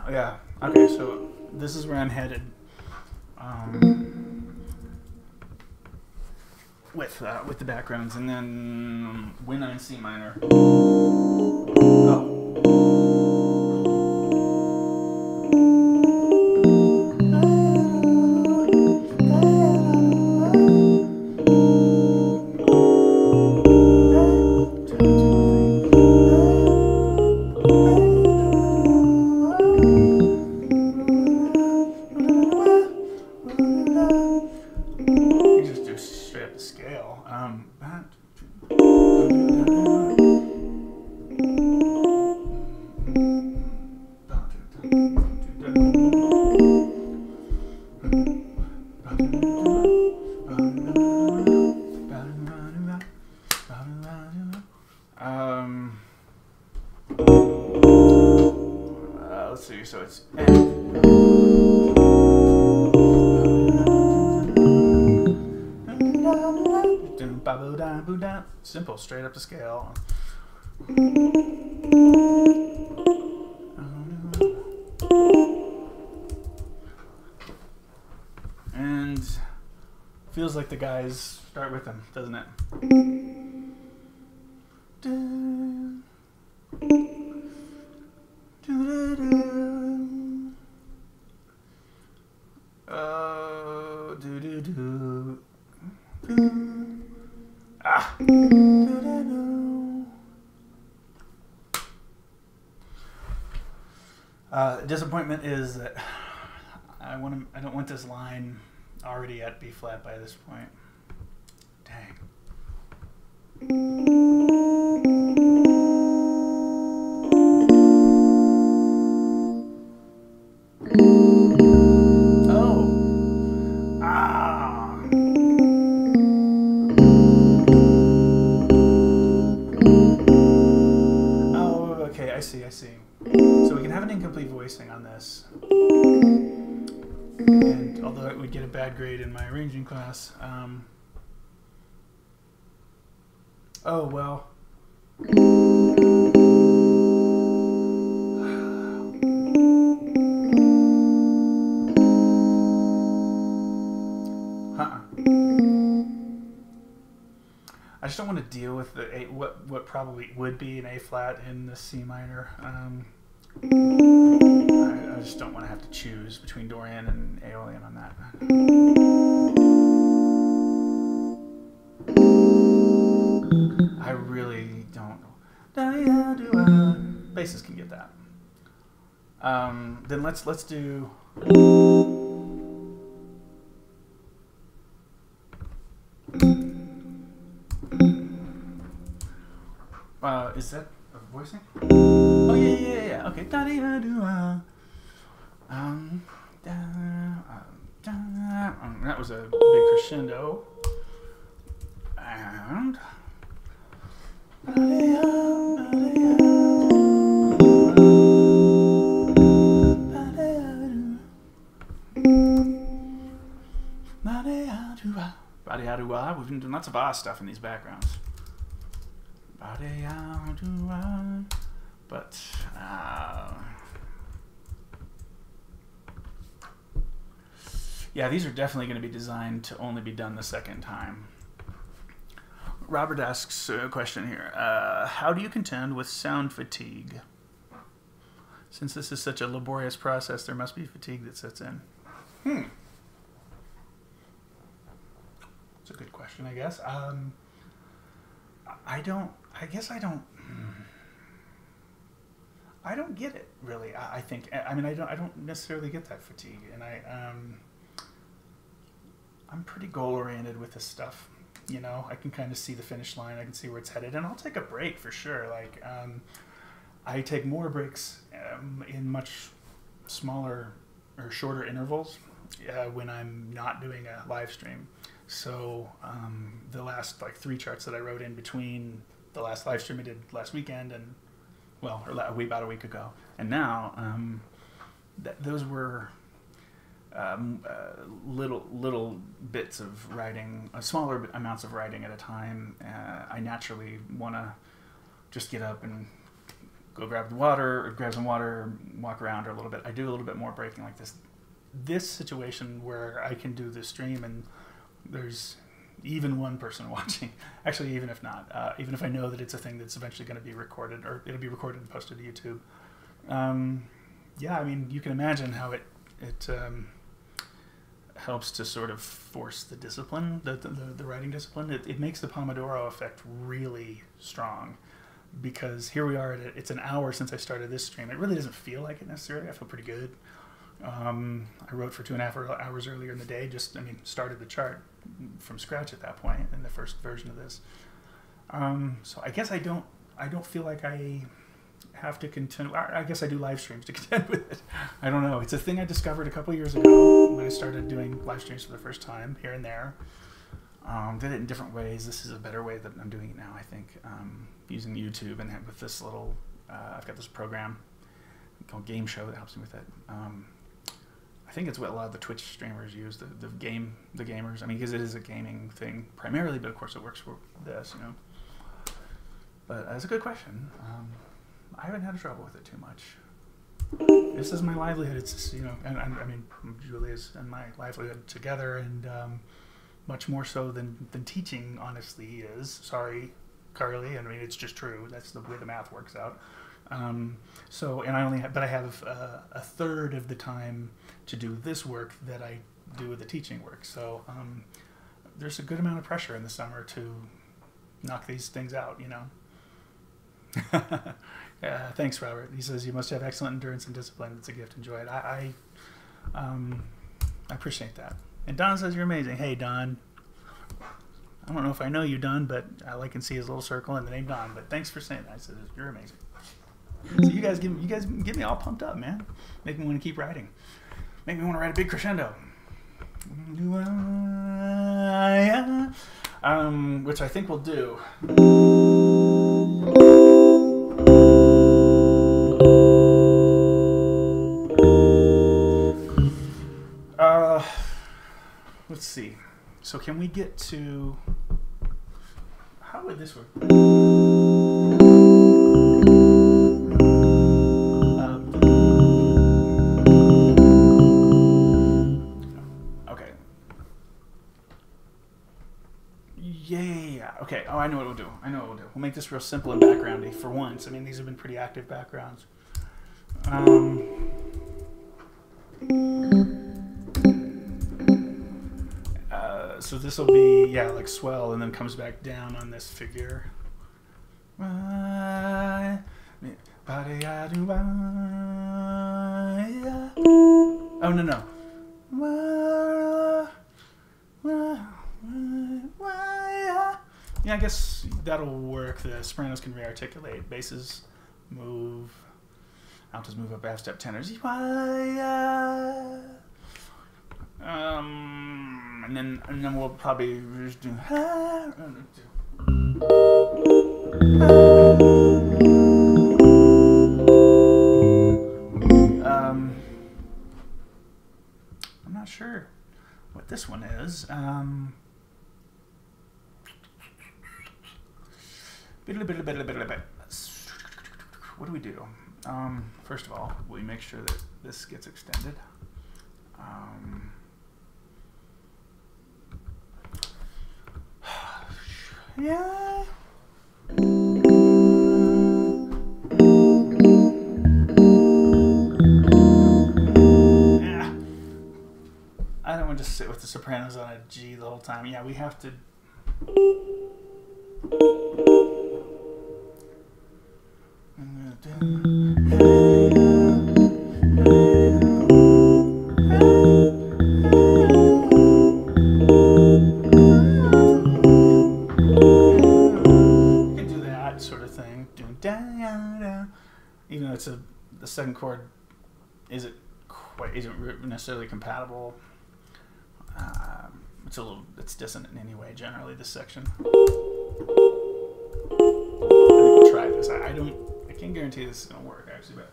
Yeah. Okay, so this is where I'm headed. With the backgrounds, and then when I'm in C minor. Oh. scale. Let's see. So it's simple, straight up to scale. And feels like the guys start with them, doesn't it? Disappointment is that I don't want this line already at B flat by this point. Dang. Oh. Ah. Oh, okay, I see. So we can have an incomplete voicing on this. And although it would get a bad grade in my arranging class, oh well. I just don't want to deal with the what probably would be an A flat in the C minor. I just don't want to have to choose between Dorian and Aeolian on that. I really don't know. Basses can get that. Then let's do. Is that a voicing? Oh yeah. Okay. That was a big crescendo. And we've been doing lots of stuff in these backgrounds. But yeah, these are definitely going to be designed to only be done the second time. Robert asks a question here. How do you contend with sound fatigue? Since this is such a laborious process, there must be fatigue that sets in. It's a good question, I guess. I don't get it really. I think. I mean, I don't necessarily get that fatigue, and I'm pretty goal oriented with this stuff. You know, I can kind of see the finish line. I can see where it's headed, and I'll take a break for sure. Like, I take more breaks in much smaller or shorter intervals when I'm not doing a live stream. So the last 3 charts that I wrote in between the last live stream I did last weekend and about a week ago, and now those were little bits of writing, smaller amounts of writing at a time. I naturally want to just get up and go grab some water, walk around a little bit. I do a little bit more breaking like this. This situation where I can do the stream and there's even one person watching, actually even if not, even if I know that it's a thing that's eventually going to be recorded, or it'll be recorded and posted to YouTube. Yeah, I mean, you can imagine how it helps to sort of force the discipline, the writing discipline. It makes the Pomodoro effect really strong, because here we are, it's an hour since I started this stream. It really doesn't feel like it necessarily. I feel pretty good. I wrote for 2.5 hours earlier in the day. Started the chart from scratch at that point in the first version of this. So I guess I don't feel like I have to contend. I guess I do live streams to contend with it. I don't know. It's a thing I discovered a couple years ago when I started doing live streams for the first time here and there. Did it in different ways. This is a better way that I'm doing it now, I think, using YouTube and with this little, I've got this program called Game Show that helps me with it. I think it's what a lot of the Twitch streamers use, the gamers. I mean, because it is a gaming thing primarily, but of course it works for this, you know. But it's a good question. I haven't had trouble with it too much. This is my livelihood. It's just, you know, and I mean, Julia's and my livelihood together, and much more so than teaching, honestly, is. Sorry, Carly. I mean, it's just true. That's the way the math works out. So, and I have a third of the time to do this work that I do with the teaching work. So, there's a good amount of pressure in the summer to knock these things out, you know. Thanks, Robert. He says you must have excellent endurance and discipline. It's a gift. Enjoy it. I appreciate that. And Don says you're amazing. Hey, Don. I don't know if I know you, Don, but all I can see his little circle and the name Don. But thanks for saying that. I said you're amazing. So you guys get me all pumped up, man. Make me want to keep writing. Make me want to write a big crescendo. Which I think we'll do. Let's see. So can we get to... How would this work? Okay. Yeah. Okay. Oh, I know what we'll do. We'll make this real simple and backgroundy for once. I mean, these have been pretty active backgrounds. So this will be, yeah, like swell, and then comes back down on this figure. Oh, no. Yeah, I guess that'll work. The sopranos can re-articulate. Basses move. Altos move up half step. Tenors. And then we'll probably just do. I'm not sure what this one is. What do we do? First of all, we make sure that this gets extended. Yeah. I don't want to just sit with the sopranos on a G the whole time. Yeah, we have to. Even though it's the second chord isn't necessarily compatible. It's dissonant in any way. Generally, this section. I think we'll try this. I can't guarantee this is gonna work actually, but.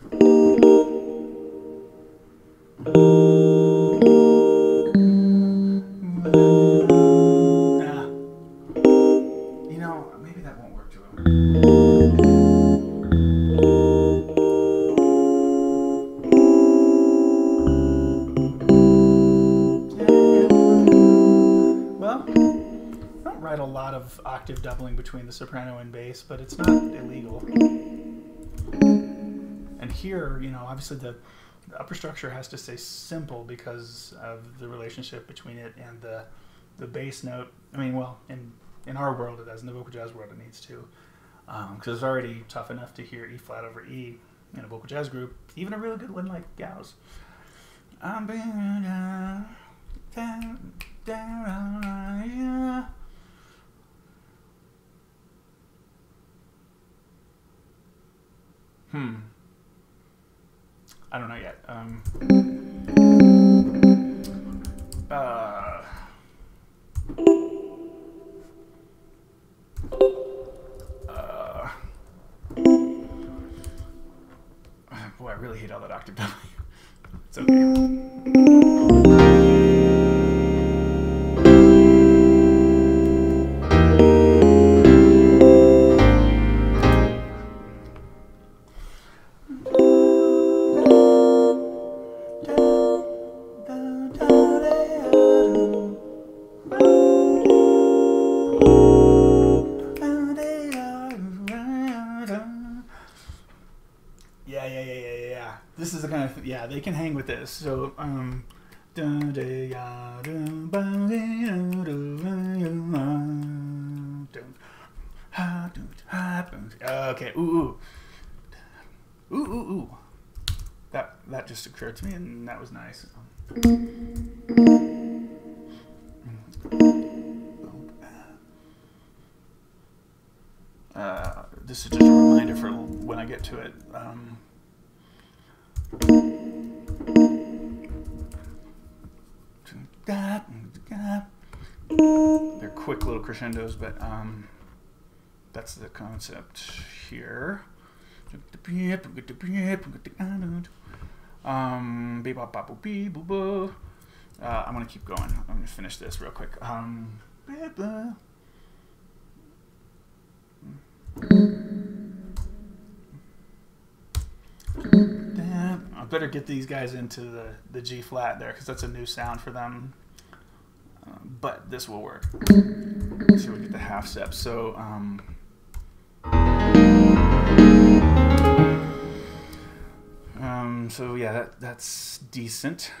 You know, maybe that won't work too well. A lot of octave doubling between the soprano and bass, but it's not illegal. And here, you know, obviously the upper structure has to stay simple because of the relationship between it and the bass note. I mean, well, in our world it does, in the vocal jazz world it needs to, because it's already tough enough to hear E flat over E in a vocal jazz group, even a really good one like Gauss. I'm being down. I don't know yet. Boy, I really hate all that octave W. It's okay. Yeah. This is the kind of they can hang with this. So okay. Ooh. That just occurred to me, and that was nice. This is just a reminder for when I get to it. They're quick little crescendos, but that's the concept here. I'm gonna keep going. I'm gonna finish this real quick. I better get these guys into the G flat there, because that's a new sound for them. But this will work. So we get the half step. So so yeah, that's decent.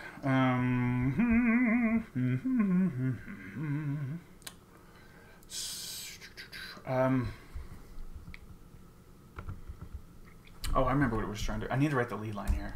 Oh, I remember what it was trying to do. I need to write the lead line here.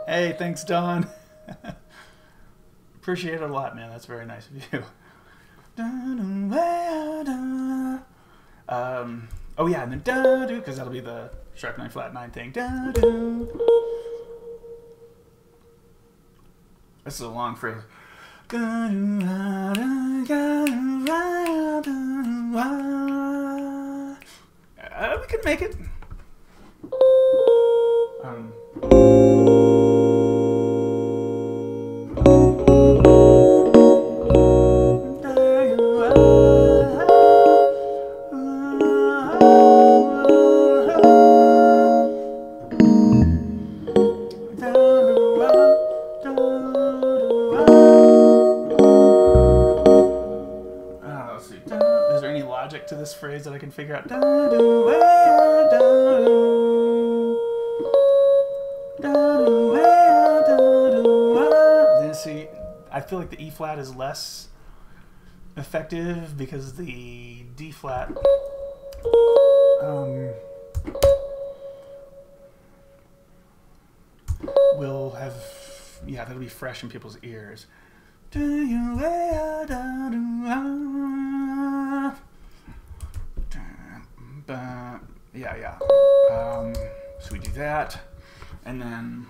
Hey, thanks, Don. Appreciate it a lot, man. That's very nice of you. Oh yeah, and then da-do, because that'll be the sharp 9 flat 9 thing. Da-do. This is a long phrase. We can make it. Let's see. Is there any logic to this phrase that I can figure out? Then see, I feel like the E flat is less effective because the D flat will have, that'll be fresh in people's ears. So we do that, and then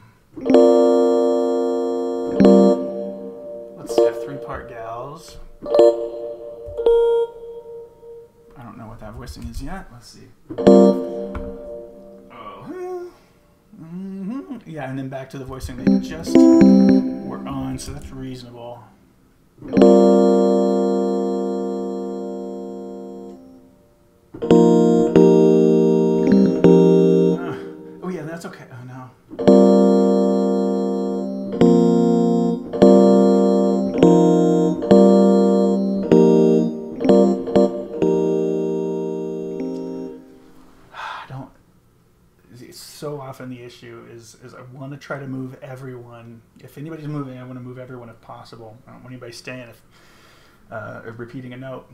let's have 3-part gals. I don't know what that voicing is yet. Let's see. Yeah, and then back to the voicing they just were on, so that's reasonable. Oh yeah, that's okay. Oh no. often the issue is I want to try to move everyone. If anybody's moving, I want to move everyone if possible. I don't want anybody staying or repeating a note.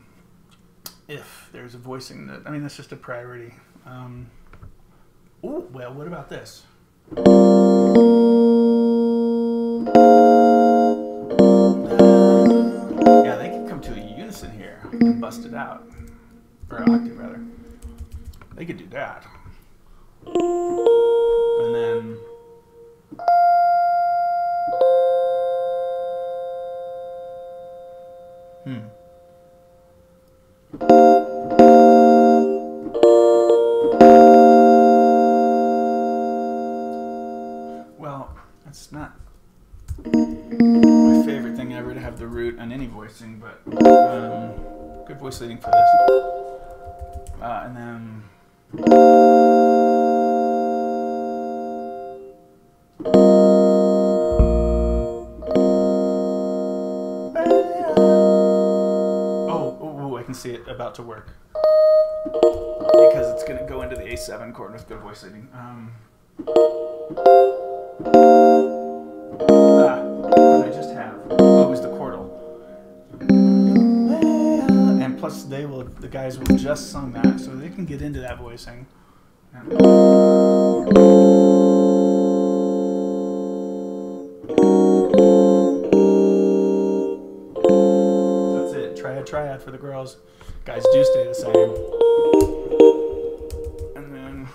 If there's a voicing that, I mean, that's just a priority. Oh, well, what about this? Yeah, they can come to a unison here and bust it out. Or an octave, rather. They could do that. And then... Well, that's not my favorite thing ever to have the root on any voicing, but good voice leading for this. And then... Oh, I can see it about to work. Because it's going to go into the A7 chord with good voice leading. What did I just have? Oh, it was the chordal. And plus the guys will just sung that, so they can get into that voicing. That's it. Triad for the girls. Guys do stay the same. And then...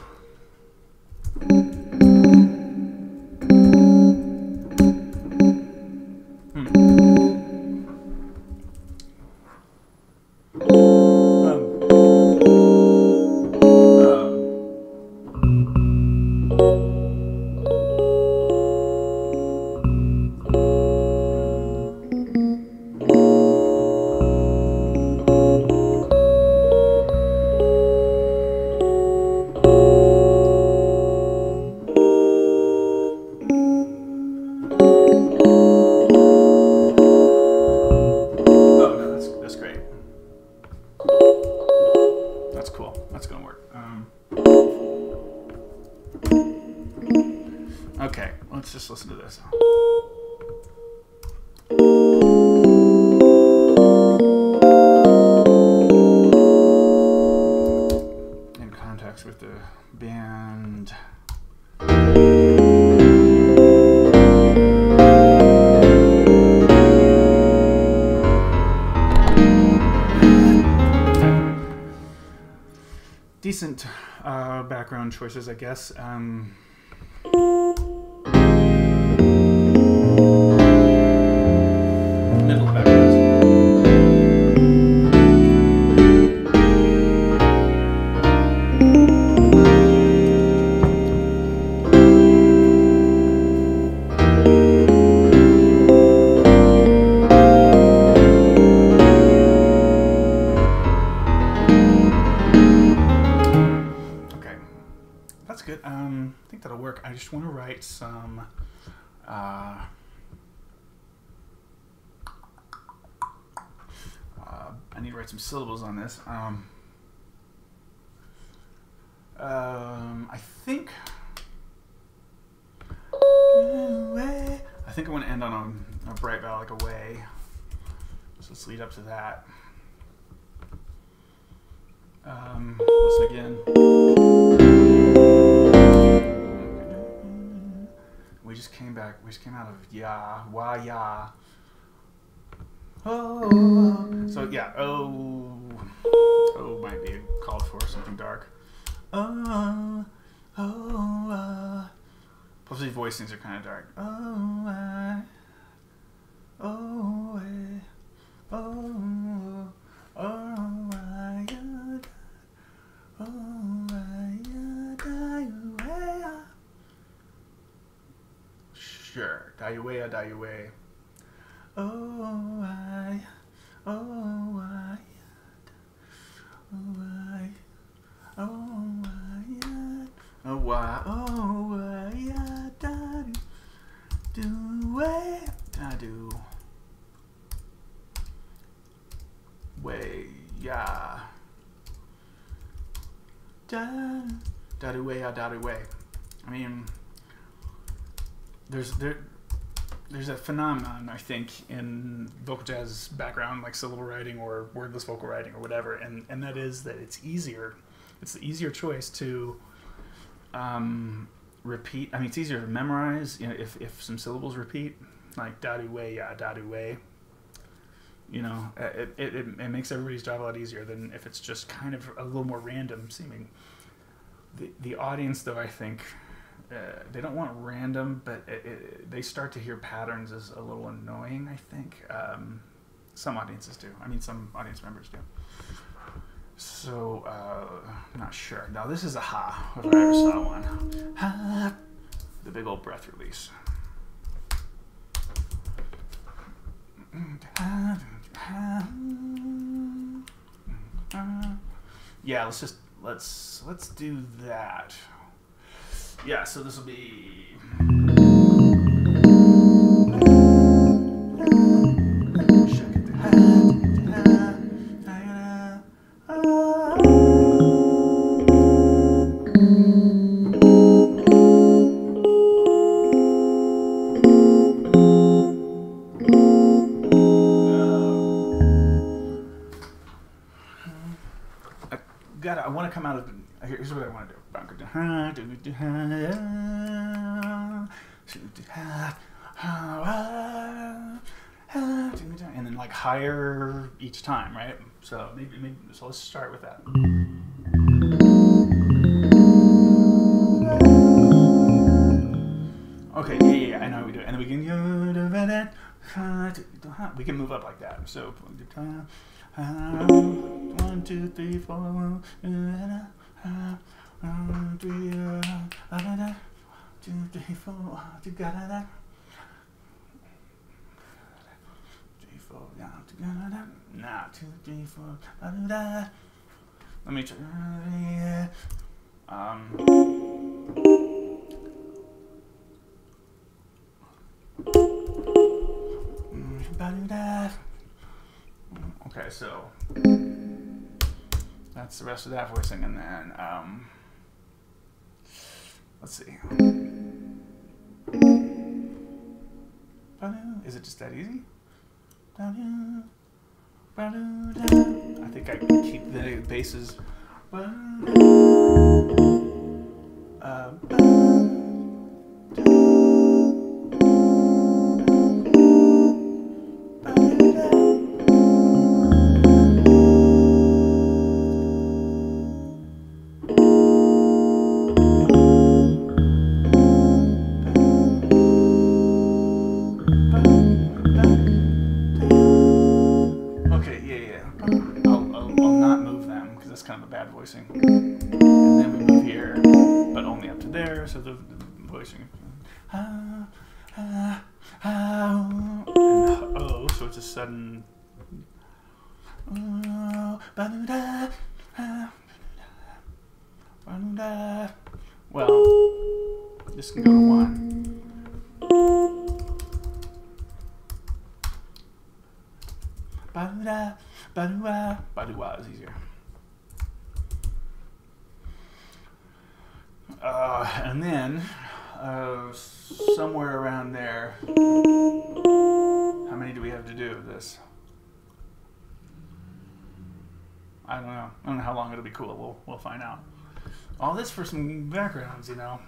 Okay, let's just listen to this. In context with the band. Decent background choices, I guess. Middle backgrounds. Okay, that's good. I think that'll work. I just want to write some. I need to write some syllables on this. I think I want to end on a bright vowel like away. So let's lead up to that. Listen again. We just came back. We just came out of ya, wa ya. Oh, so yeah. Oh might be called for something dark. Plus these voicings are kind of dark. Sure, die away, die away. I mean, there's a phenomenon, I think, in vocal jazz background, like syllable writing or wordless vocal writing or whatever, and that is that it's easier. It's the easier choice to repeat. I mean, it's easier to memorize. You know, if some syllables repeat, like da do way, ya da do way. You know, it makes everybody's job a lot easier than if it's just kind of a little more random seeming. The audience, though, I think. They don't want random, but they start to hear patterns as a little annoying, I think. Some audiences do. I mean, some audience members do. So, I'm not sure. Now, this is a ha, if I ever saw one. Ha! The big old breath release. Yeah, let's do that. Yeah, so this will be. I want to come out of. Here's what I want to do. And then like higher each time, right? So maybe so let's start with that. Okay, yeah, I know how we do it. And then we can move up like that. So 1, 2, 3, 4 2, 3, 4 together. 3, 4 down together. Now 2, 3, 4. Let me try. Okay, so that's the rest of that voicing, and then let's see. Is it just that easy? I think I can keep the basses. Voicing, and then we move here, but only up to there. So the voicing, and oh, so it's a sudden. Well, this can go to 1. Ba-doo-wah is easier. And then, somewhere around there, how many do we have to do of this? I don't know. I don't know how long it'll be cool. We'll find out. All this for some backgrounds, you know.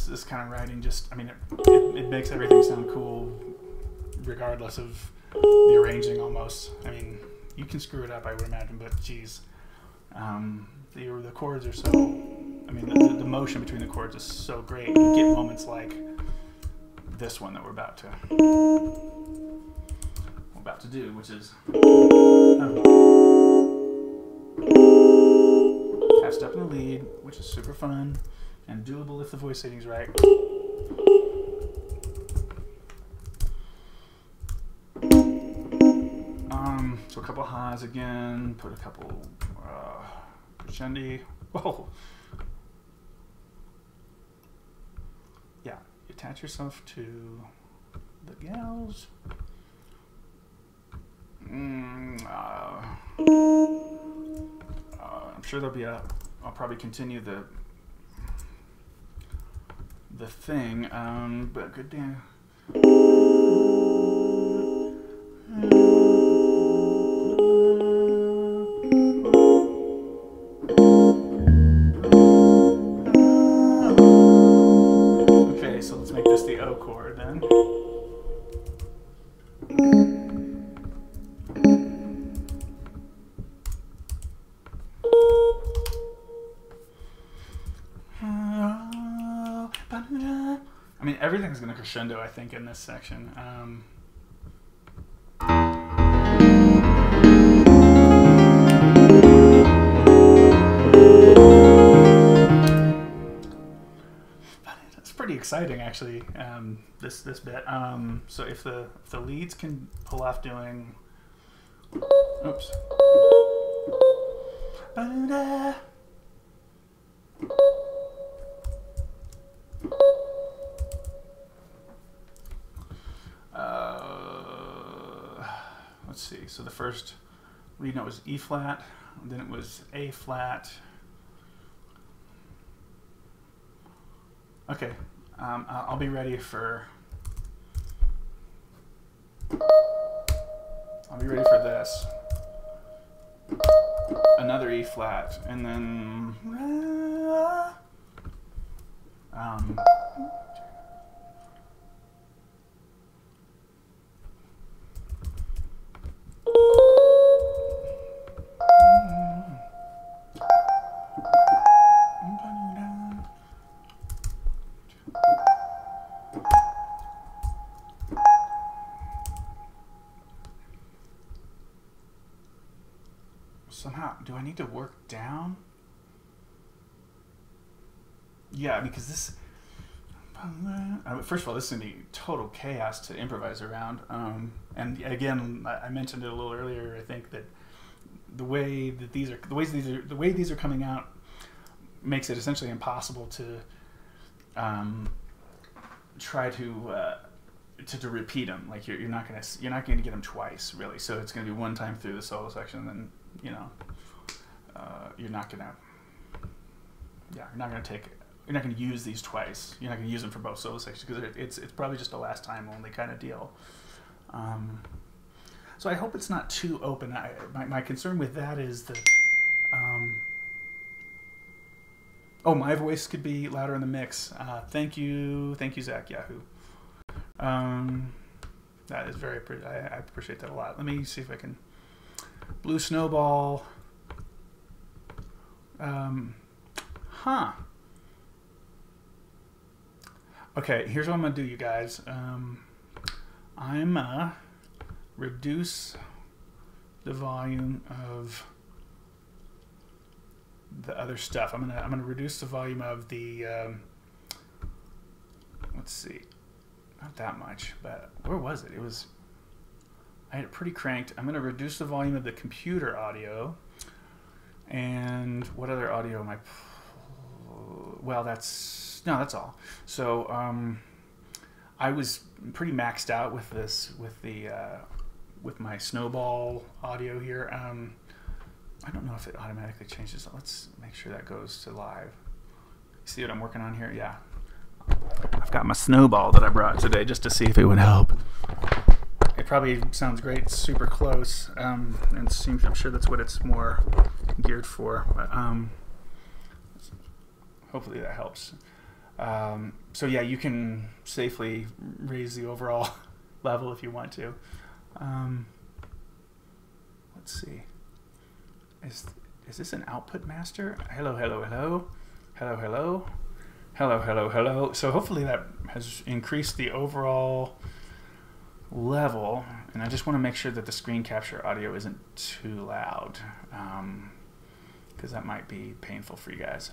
This kind of writing just, I mean, it makes everything sound cool regardless of the arranging almost. I mean, you can screw it up, I would imagine, but geez. The chords are so, I mean, the motion between the chords is so great. You get moments like this one that we're about to do, which is half step in the lead, which is super fun. And doable if the voice setting's right. So a couple highs again, put a couple crescendi. Whoa. Yeah, attach yourself to the gals. I'm sure there'll be I'll probably continue the thing, but good damn. Okay, so let's make this the O chord then. I mean, everything's going to crescendo, I think, in this section. It's pretty exciting, actually, this bit. So if the leads can pull off doing... Oops. Let's see. So the first lead note was E flat, then it was A flat. Okay, I'll be ready for. I'll be ready for this. Another E flat, and then. Somehow, do I need to work down? Yeah, because this... First of all, this is going to be total chaos to improvise around. And again, I mentioned it a little earlier. I think that the way these are coming out makes it essentially impossible to try to repeat them. Like you're not going to get them twice, really. So it's going to be one time through the solo section, and then you're not going to use these twice. You're not going to use them for both solo sections because it's probably just a last time only kind of deal. So I hope it's not too open. My concern with that is that oh, my voice could be louder in the mix. Thank you, Zach Yahoo. That is very I appreciate that a lot. Let me see if I can. Blue Snowball. Okay, here's what I'm gonna do, you guys. I'm reduce the volume of the other stuff. I'm gonna reduce the volume of the let's see, not that much, but where was it? I had it pretty cranked. I'm gonna reduce the volume of the computer audio. And what other audio am I? Well, that's all. So I was pretty maxed out with this, with my Snowball audio here. I don't know if it automatically changes. Let's make sure that goes to live. See what I'm working on here? Yeah. I've got my Snowball that I brought today just to see if it would help. It probably sounds great. It's super close, and I'm sure that's what it's more geared for. But, hopefully that helps. So yeah, you can safely raise the overall level if you want to. Let's see. Is this an output master? Hello, hello, hello, hello, hello, hello, hello, hello. So hopefully that has increased the overall level, and I just want to make sure that the screen capture audio isn't too loud, because that might be painful for you guys.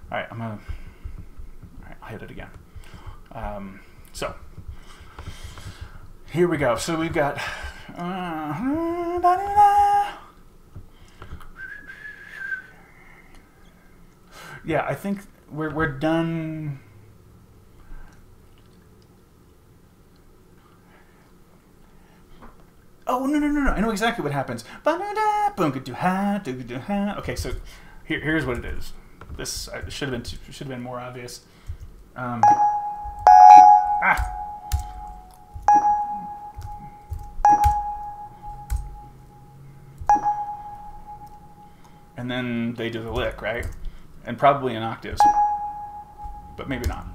All right, I'll hit it again. So here we go. So we've got Yeah, I think we're done. Oh, no. I know exactly what happens. Okay, so here's what it is. This should have been more obvious. And then they do the lick, right? And probably in octaves, but maybe not.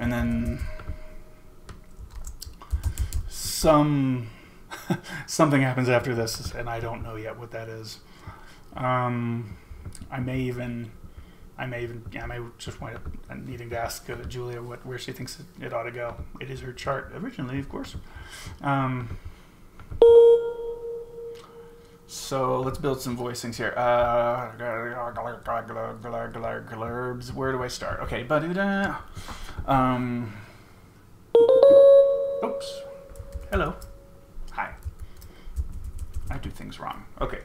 And then something happens after this, and I don't know yet what that is. I may just wind up needing to ask Julia where she thinks it ought to go. It is her chart originally, of course. So let's build some voicings here. Where do I start? Okay, oops. Hello. Hi. I do things wrong. Okay.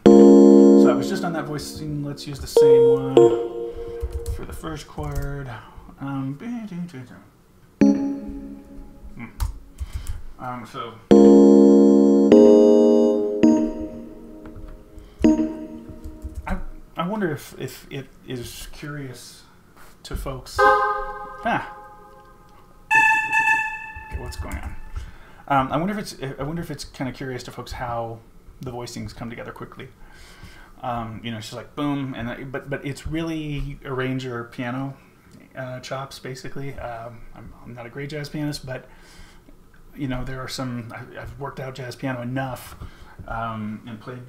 So I was just on that voicing. Let's use the same one for the first chord. So I wonder if it is curious to folks. Okay, what's going on? I wonder if it's kind of curious to folks how the voicings come together quickly. It's just like boom, and but it's really arranger piano chops basically. I'm not a great jazz pianist, but there are some. I've worked out jazz piano enough and played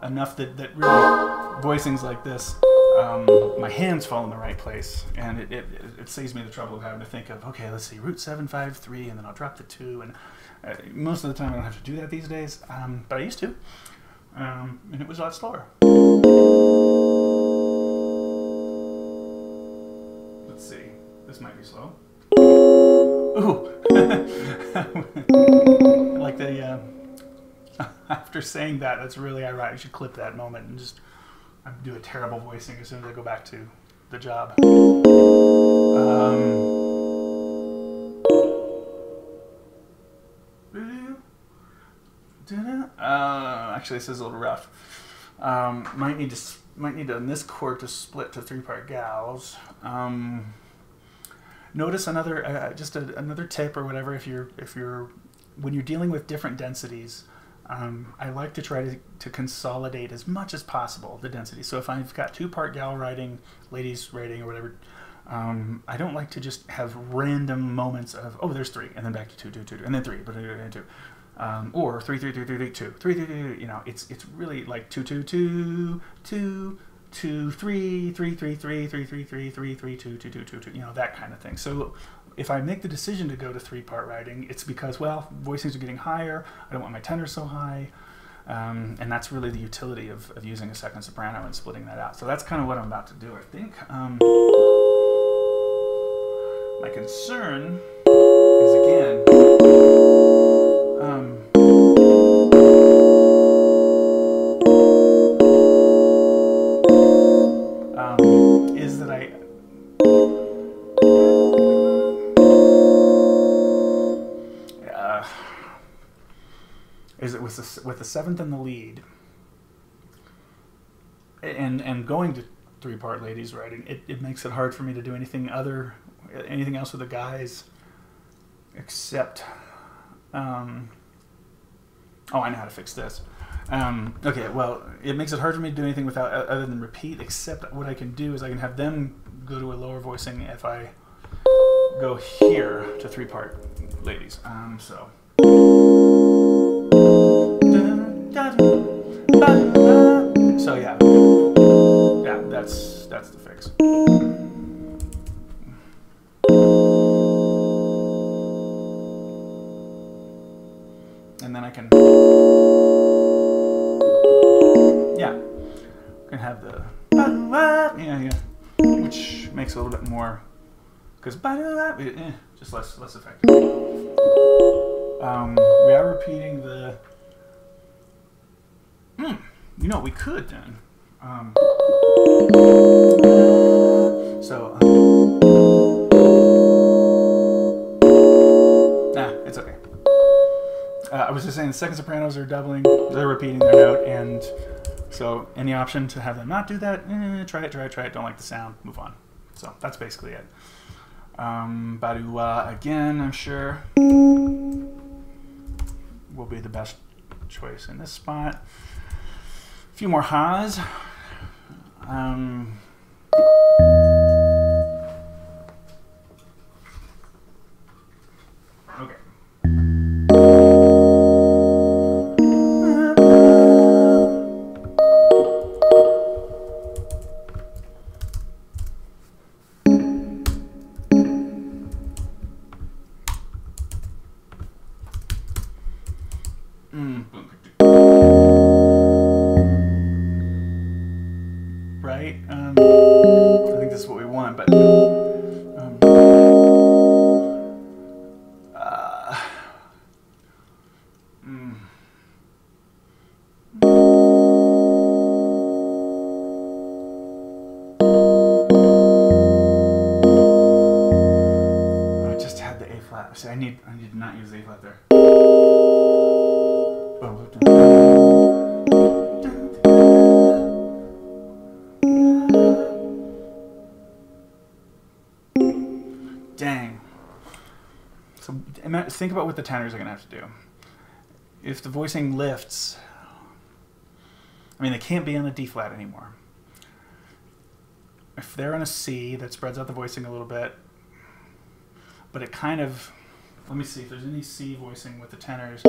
enough that really voicings like this, my hands fall in the right place, and it saves me the trouble of having to think of, okay, let's see, root 7 5 3, and then I'll drop the 2, and most of the time I don't have to do that these days, but I used to, and it was a lot slower. Let's see, this might be slow. Ooh, like the. After saying that, that's really ironic. You should clip that moment and just do a terrible voicing as soon as I go back to the job. Actually, this is a little rough. Might need on this chord to split to 3-part gals. Notice another another tip or whatever. If you're when you're dealing with different densities. I like to try to consolidate as much as possible the density. So if I've got 2-part gal writing, ladies writing, or whatever, I don't like to just have random moments of, oh, there's 3, and then back to 2, 2, 2, 2, and then 3, but 2, or 3, 3, 3, 3, 3, 2, 3, 3, 3, it's really like 2, 2, 2, 2, 2, 3, 3, 3, 3, 3, 3, 3, 3, 3, 2, 2, 2, 2, 2, that kind of thing. So if I make the decision to go to 3-part writing, it's because, well, voicings are getting higher, I don't want my tenor so high, and that's really the utility of using a second soprano and splitting that out. So that's kind of what I'm about to do, I think. My concern is, again, is that with the 7th in the lead, and going to 3-part ladies writing, it makes it hard for me to do anything else with the guys, except oh, I know how to fix this. Okay, well, it makes it hard for me to do anything without other than repeat, except what I can do is I can have them go to a lower voicing if I go here to 3-part ladies. So yeah, that's the fix. And then I can have the Yeah, yeah. Which makes it a little bit more, because just less effective. We are repeating the. You know, we could then. It's okay. I was just saying the second sopranos are doubling, they're repeating their note, and so any option to have them not do that, try it, don't like the sound, move on. So that's basically it. Badua again, I'm sure, will be the best choice in this spot. A few more ha's. Okay. Right? I think this is what we want, but I just had the A flat. See, I need to not use the A flat there. Dang. So think about what the tenors are going to have to do. If the voicing lifts, I mean, they can't be on a D flat anymore. If they're on a C, that spreads out the voicing a little bit, but it kind of, let me see if there's any C voicing with the tenors.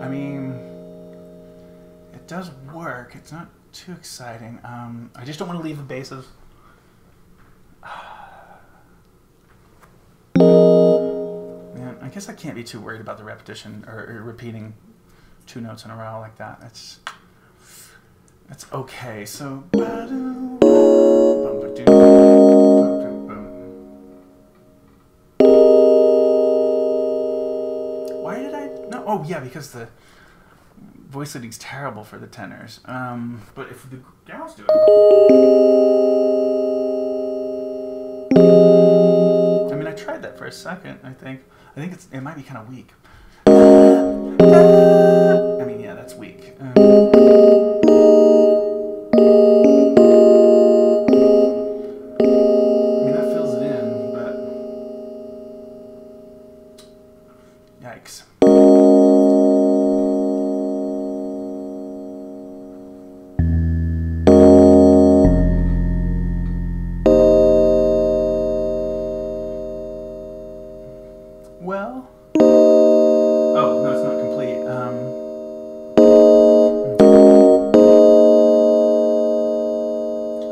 I mean, it does work. It's not too exciting. I just don't want to leave the basses. Man, I guess I can't be too worried about the repetition or repeating two notes in a row like that. That's okay. So why did I no? Oh yeah, because the voice leading's terrible for the tenors. But if the gals do it, I mean, I tried that for a second. I think it might be kind of weak. I mean, yeah, that's weak. I mean, that fills it in, but yikes. Well, oh, no, it's not complete.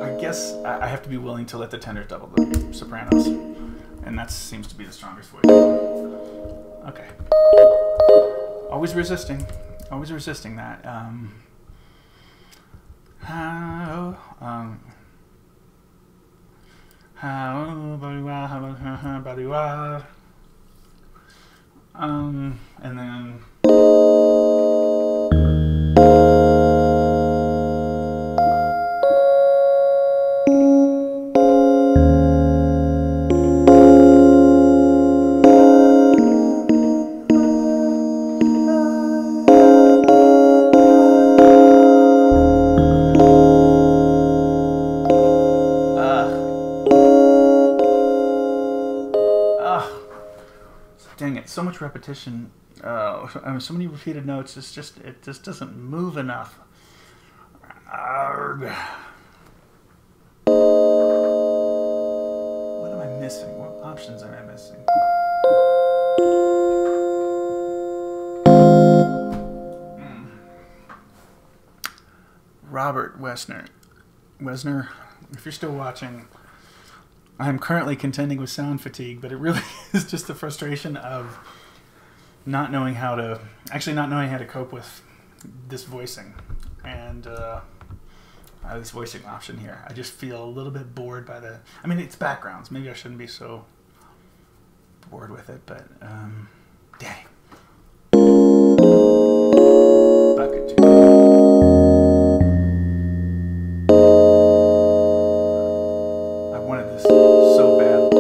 I guess I have to be willing to let the tenors double the sopranos, and that seems to be the strongest voice. Okay. Always resisting that. And then dang it, so much repetition. I mean, so many repeated notes. It just doesn't move enough. Arrgh. What am I missing? What options am I missing? Robert Wesner, if you're still watching, I'm currently contending with sound fatigue, but it really is just the frustration of not knowing how to cope with this voicing and this voicing option here. I just feel a little bit bored by the. I mean, it's backgrounds. Maybe I shouldn't be so bored with it, but dang. Bucket. I wanted this so bad.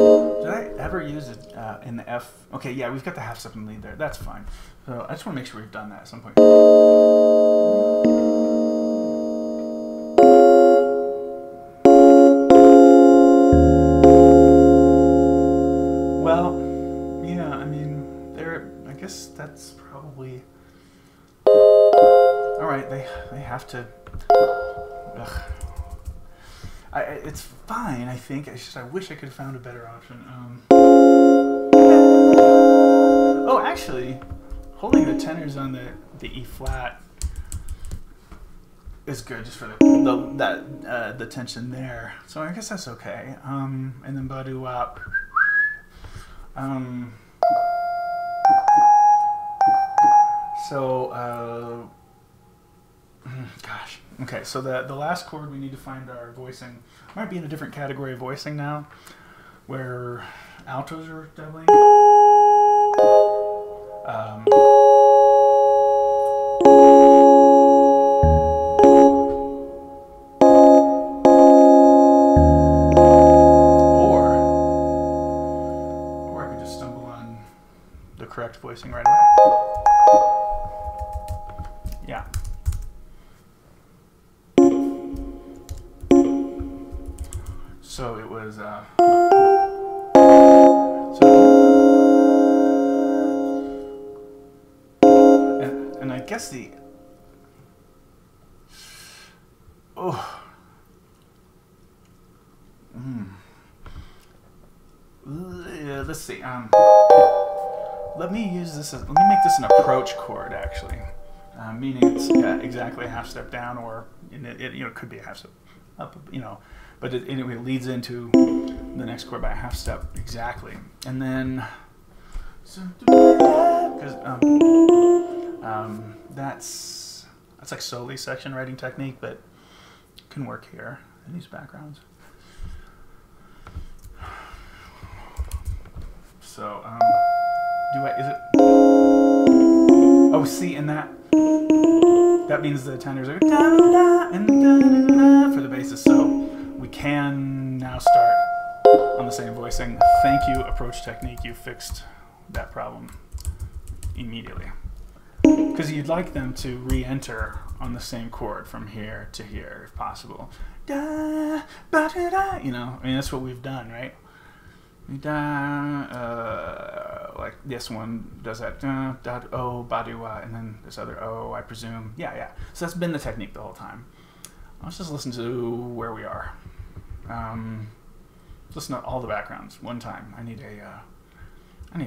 Did I ever use it in the F? Okay, yeah, we've got the half step and lead there. That's fine. So I just want to make sure we've done that at some point. Well, yeah, I mean, I guess that's probably. All right, they have to. Ugh. It's fine, I think. It's just I wish I could have found a better option. Oh, actually, holding the tenors on the E flat is good just for the tension there. So I guess that's okay. And then ba-doo-wop. Gosh. Okay, so the last chord we need to find our voicing. Might be in a different category of voicing now, where altos are doubling. Or I could just stumble on the correct voicing right away. Yeah. So it was and I guess the let's see. Let me use this. Let me make this an approach chord, actually, meaning it's exactly a half step down, or it could be a half step up, but anyway, it leads into the next chord by a half step exactly, and then because that's like soli section writing technique, but it can work here in these backgrounds. So is it? Oh, see, and that means the tenors are da-da-da and da-da-da for the basses. So we can now start on the same voicing. Thank you, approach technique. You fixed that problem immediately. Because you'd like them to re-enter on the same chord from here to here, if possible. Da, ba, da, da, I mean, that's what we've done, right? Like this one does that oh ba-doo-wah, and then this other oh, I presume. Yeah. So that's been the technique the whole time. Let's just listen to where we are. Listen to all the backgrounds one time. I need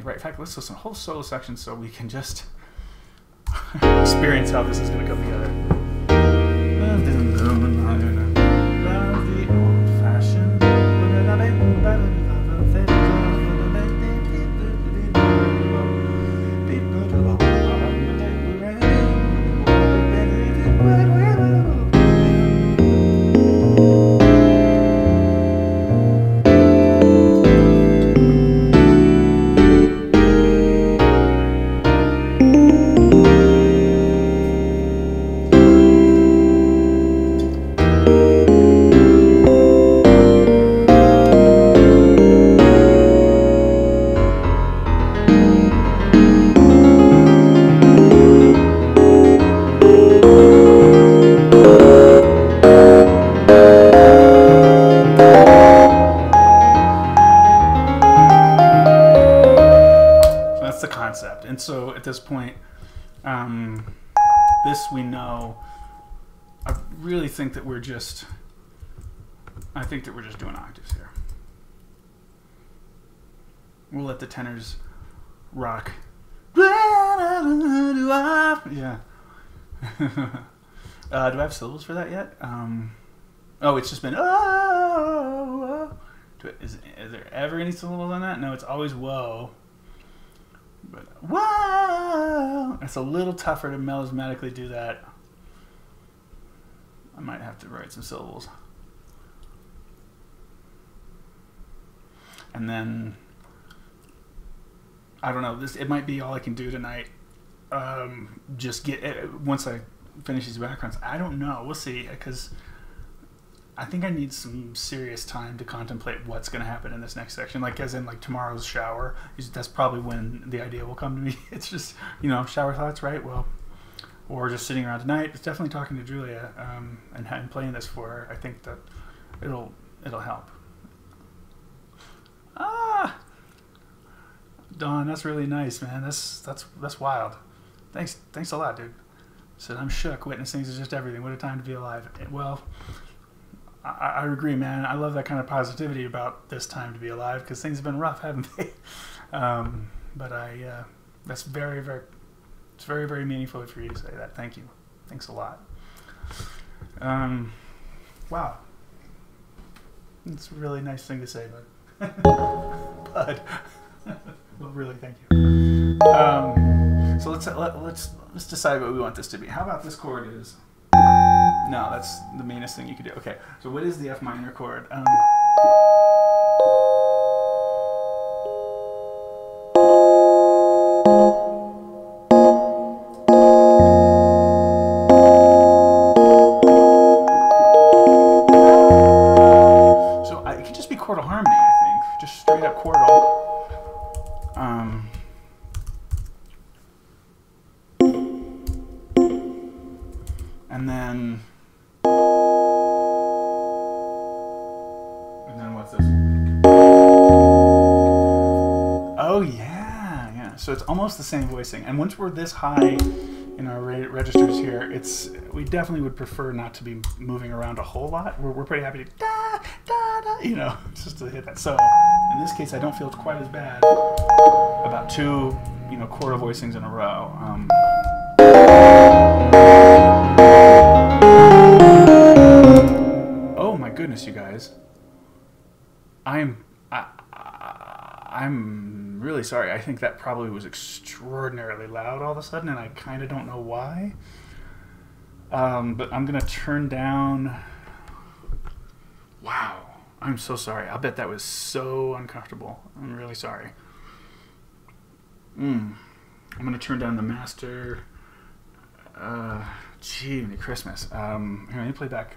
right. In fact, let's listen to a whole solo section so we can just experience how this is going to come together. And so at this point, this we know. I really think that we're just. I think that we're just doing octaves here. We'll let the tenors rock. Yeah. Do I have syllables for that yet? Oh, it's just been oh. Is there ever any syllables on that? No, it's always whoa. But whoa, it's a little tougher to melismatically do that. I might have to write some syllables. And then, I don't know, it might be all I can do tonight. Just once I finish these backgrounds. I don't know. We'll see, because I think I need some serious time to contemplate what's going to happen in this next section. Like, as in, like, tomorrow's shower. That's probably when the idea will come to me. It's just, you know, shower thoughts, right? Well, or just sitting around tonight. It's definitely talking to Julia and playing this for her. I think that it'll help. Ah, Dawn, that's really nice, man. That's wild. Thanks a lot, dude. Said, I'm shook. Witnessing is just everything. What a time to be alive. Well, I agree, man. I love that kind of positivity about this time to be alive, because things have been rough, haven't they? But that's very, very, it's very, very meaningful for you to say that. Thank you. Thanks a lot. Wow. It's a really nice thing to say, bud. Bud. Well, really, thank you. So let's decide what we want this to be. How about this chord is? No, that's the meanest thing you could do. Okay, so what is the F minor chord? So it could just be chordal harmony, I think. Just straight up chordal. And then what's this? Oh yeah. So it's almost the same voicing. And once we're this high in our registers here, we definitely would prefer not to be moving around a whole lot. We're pretty happy to da da da, you know, just to hit that. So in this case, I don't feel quite as bad about two, you know, chordal voicings in a row. Oh my goodness, you guys. I'm really sorry. I think that probably was extraordinarily loud all of a sudden, and I kind of don't know why. But I'm gonna turn down. Wow, I'm so sorry. I'll bet that was so uncomfortable. I'm really sorry. I'm gonna turn down the master. Gee, Christmas. Here, let me play back.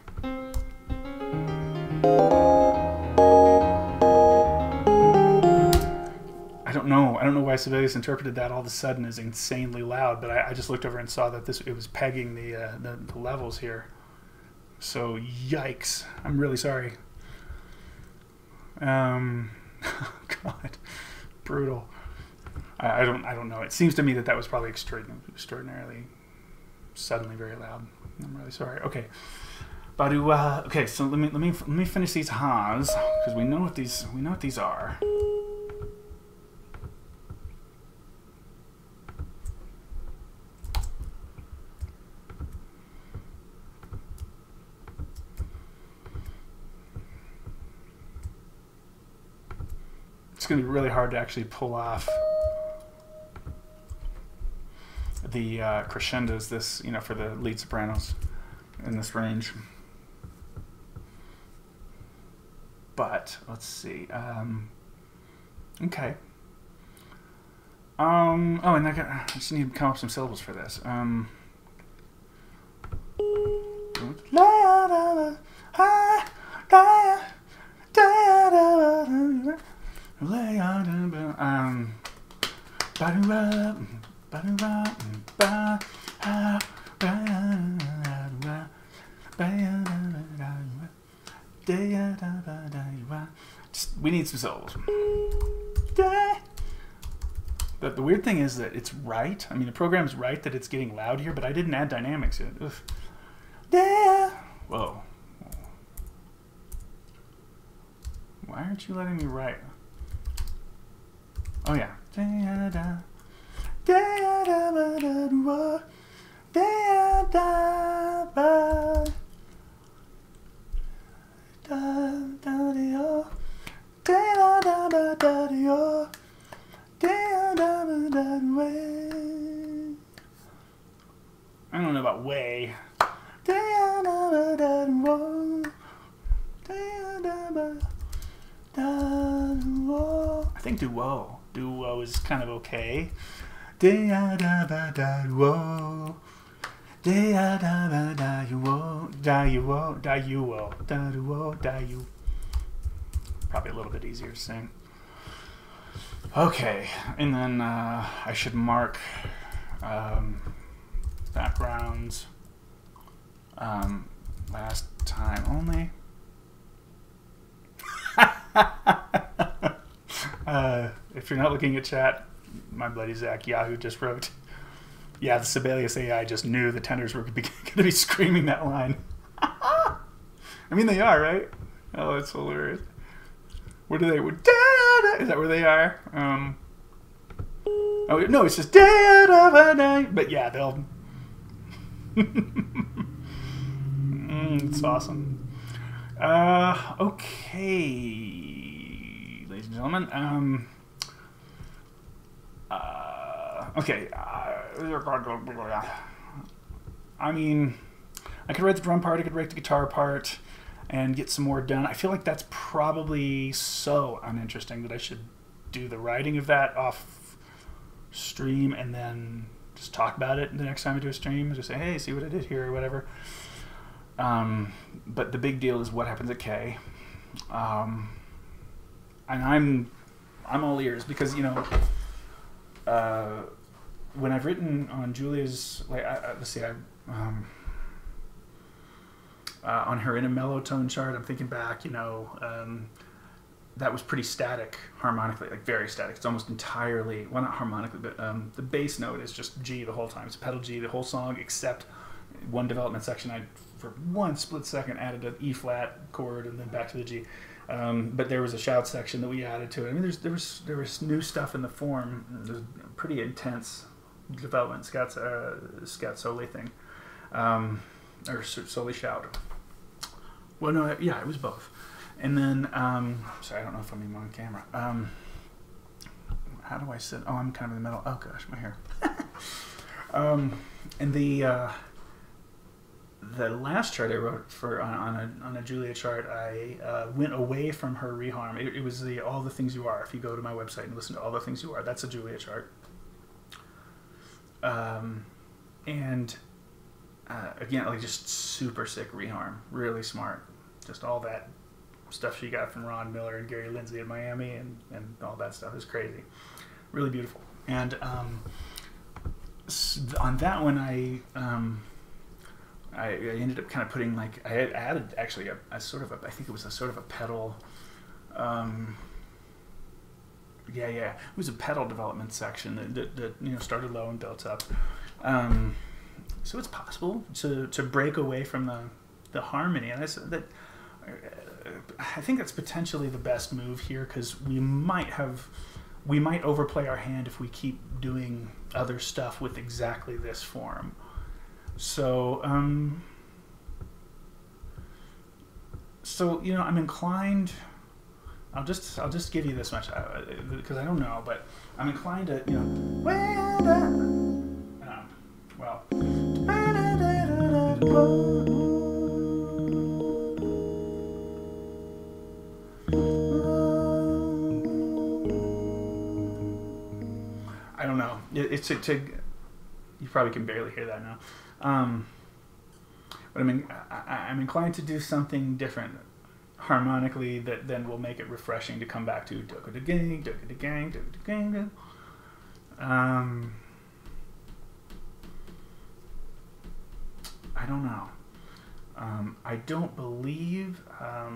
I don't know why Sibelius interpreted that all of a sudden as insanely loud, but I just looked over and saw that it was pegging the levels here. So yikes! I'm really sorry. God, brutal. I don't know. It seems to me that was probably extraordinarily suddenly very loud. I'm really sorry. Okay. Okay, so let me finish these ha's, because we know what these are. It's going to be really hard to actually pull off the crescendos for the lead sopranos in this range. But let's see. Okay. Oh, and I just need to come up with some syllables for this. We need some syllables. The weird thing is that it's right. I mean, the program's right that it's getting loud here, but I didn't add dynamics in it. Whoa. Why aren't you letting me write? Oh yeah. about way. I think duo. Duo is kind of okay. Probably a little bit easier to sing. Okay, and then I should mark backgrounds last time only. If you're not looking at chat, my buddy Zach Yahoo just wrote, yeah, the Sibelius AI just knew the tenors were going to be screaming that line. I mean, they are, right? Oh, it's hilarious. Where do they? Is that where they are? Oh no, it's just but yeah, they'll. It's awesome. Okay, ladies and gentlemen. Okay. I mean, I could write the drum part. I could write the guitar part, and get some more done. I feel like that's probably so uninteresting that I should do the writing of that off stream and then just talk about it the next time I do a stream. Just say, hey, see what I did here or whatever. But the big deal is what happens at K. And I'm all ears because, you know, when I've written on Julia's, like, let's see, on her in a mellow tone chart, I'm thinking back, you know, that was pretty static harmonically, like very static. It's almost entirely, well, not harmonically, but the bass note is just G the whole time. It's pedal G the whole song, except one development section I, for one split second, added an E flat chord and then back to the G. But there was a shout section that we added to it. I mean, there was new stuff in the form. There's a pretty intense development scat soli thing, or soli shout. Well, no, yeah, it was both. And then, sorry, I don't know if I'm even on camera. How do I sit? Oh, I'm kind of in the middle. Oh gosh, my hair. And the last chart I wrote for on a Julia chart, I went away from her reharm. It was the All the Things You Are. If you go to my website and listen to All the Things You Are, that's a Julia chart. And again, like just super sick reharm, really smart. Just all that stuff she got from Ron Miller and Gary Lindsay in Miami and all that stuff is crazy. Really beautiful. And on that one, I ended up kind of putting, like, I had added actually a sort of a, I think it was a sort of a pedal, it was a pedal development section that you know, started low and built up. So it's possible to break away from the harmony, and I think that's potentially the best move here, because we might overplay our hand if we keep doing other stuff with exactly this form. So you know, I'm inclined. I'll just give you this much because I don't know, but I'm inclined to, you know, well. I don't know. It's you probably can barely hear that now. But I mean, I'm inclined to do something different harmonically that then will make it refreshing to come back to. I don't know. I don't believe. I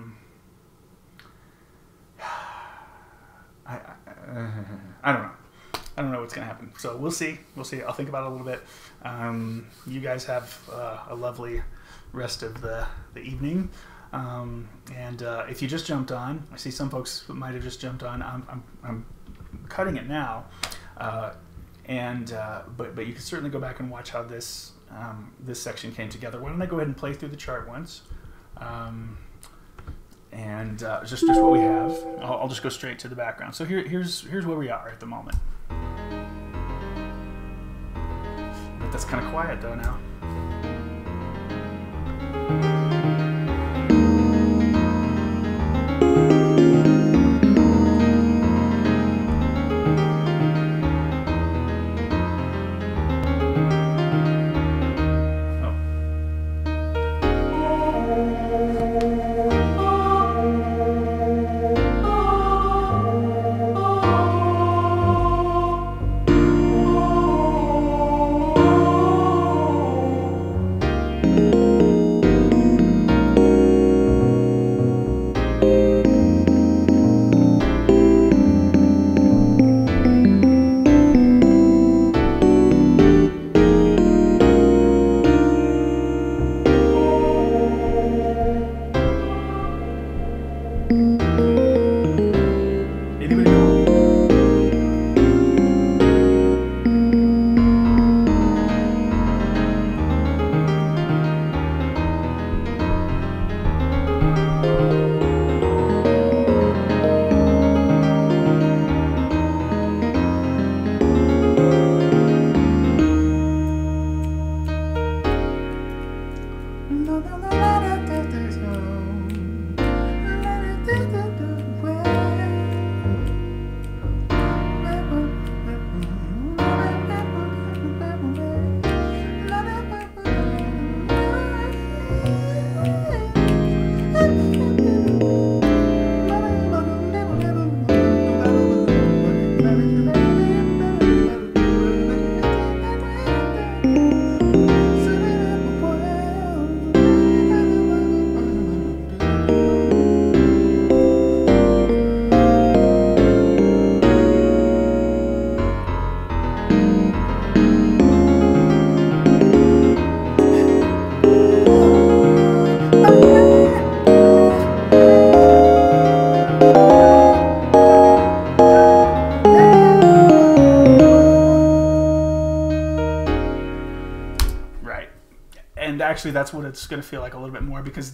don't know. I don't know what's going to happen. So we'll see. We'll see. I'll think about it a little bit. You guys have a lovely rest of the evening. And if you just jumped on, I see some folks might have just jumped on. I'm cutting it now. But you can certainly go back and watch how this section came together. Why don't I go ahead and play through the chart once? And just what we have. I'll just go straight to the background. So here's where we are at the moment. But that's kind of quiet though now. actually, that's what it's going to feel like a little bit more, because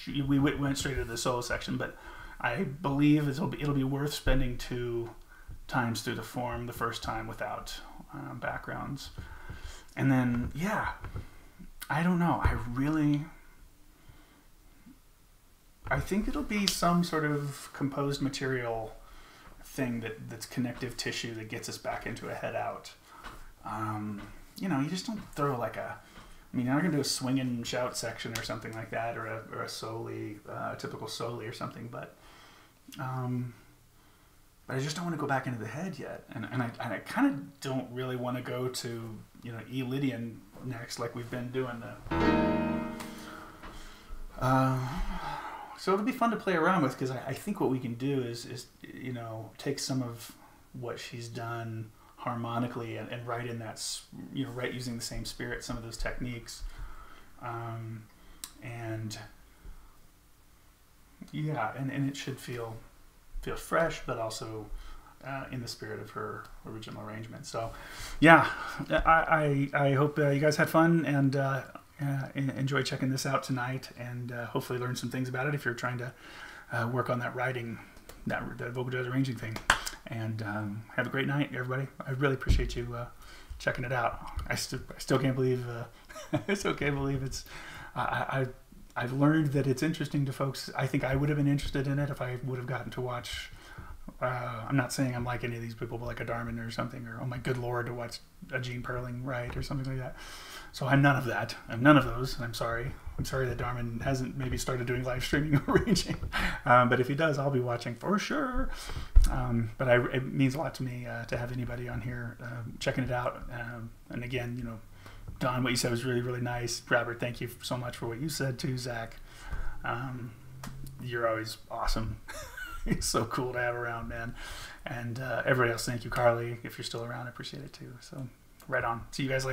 we went straight into the solo section, but I believe it'll be worth spending 2 times through the form the first time without backgrounds. And then, yeah, I don't know. I think it'll be some sort of composed material thing that's connective tissue that gets us back into a head out. You know, you just don't throw like a, I mean, you're not going to do a swing and shout section or something like that, or a soli, typical soli or something, but I just don't want to go back into the head yet. And I kind of don't really want to go to, you know, E Lydian next, like we've been doing. So it'll be fun to play around with, because I think what we can do is, you know, take some of what she's done harmonically and write in that, you know, write using the same spirit, some of those techniques. And yeah, and it should feel fresh, but also in the spirit of her original arrangement. So yeah, I hope you guys had fun and enjoy checking this out tonight, and hopefully learn some things about it if you're trying to work on that writing, that vocal jazz arranging thing. And have a great night, everybody. I really appreciate you checking it out. I still can't believe I still can't believe it's I've learned that it's interesting to folks. I think I would have been interested in it if I would have gotten to watch. I'm not saying I'm like any of these people, but like a Darman or something, or oh my good lord, to watch a Gene Perling write or something like that. So I'm none of that. I'm none of those, and I'm sorry. I'm sorry that Darman hasn't maybe started doing live streaming arranging. But if he does, I'll be watching for sure. But it means a lot to me to have anybody on here checking it out. And again, you know, Don, what you said was really, really nice. Robert, thank you so much for what you said too, Zach. You're always awesome. It's so cool to have around, man. And everybody else, thank you, Carly. If you're still around, I appreciate it too. So right on. See you guys later.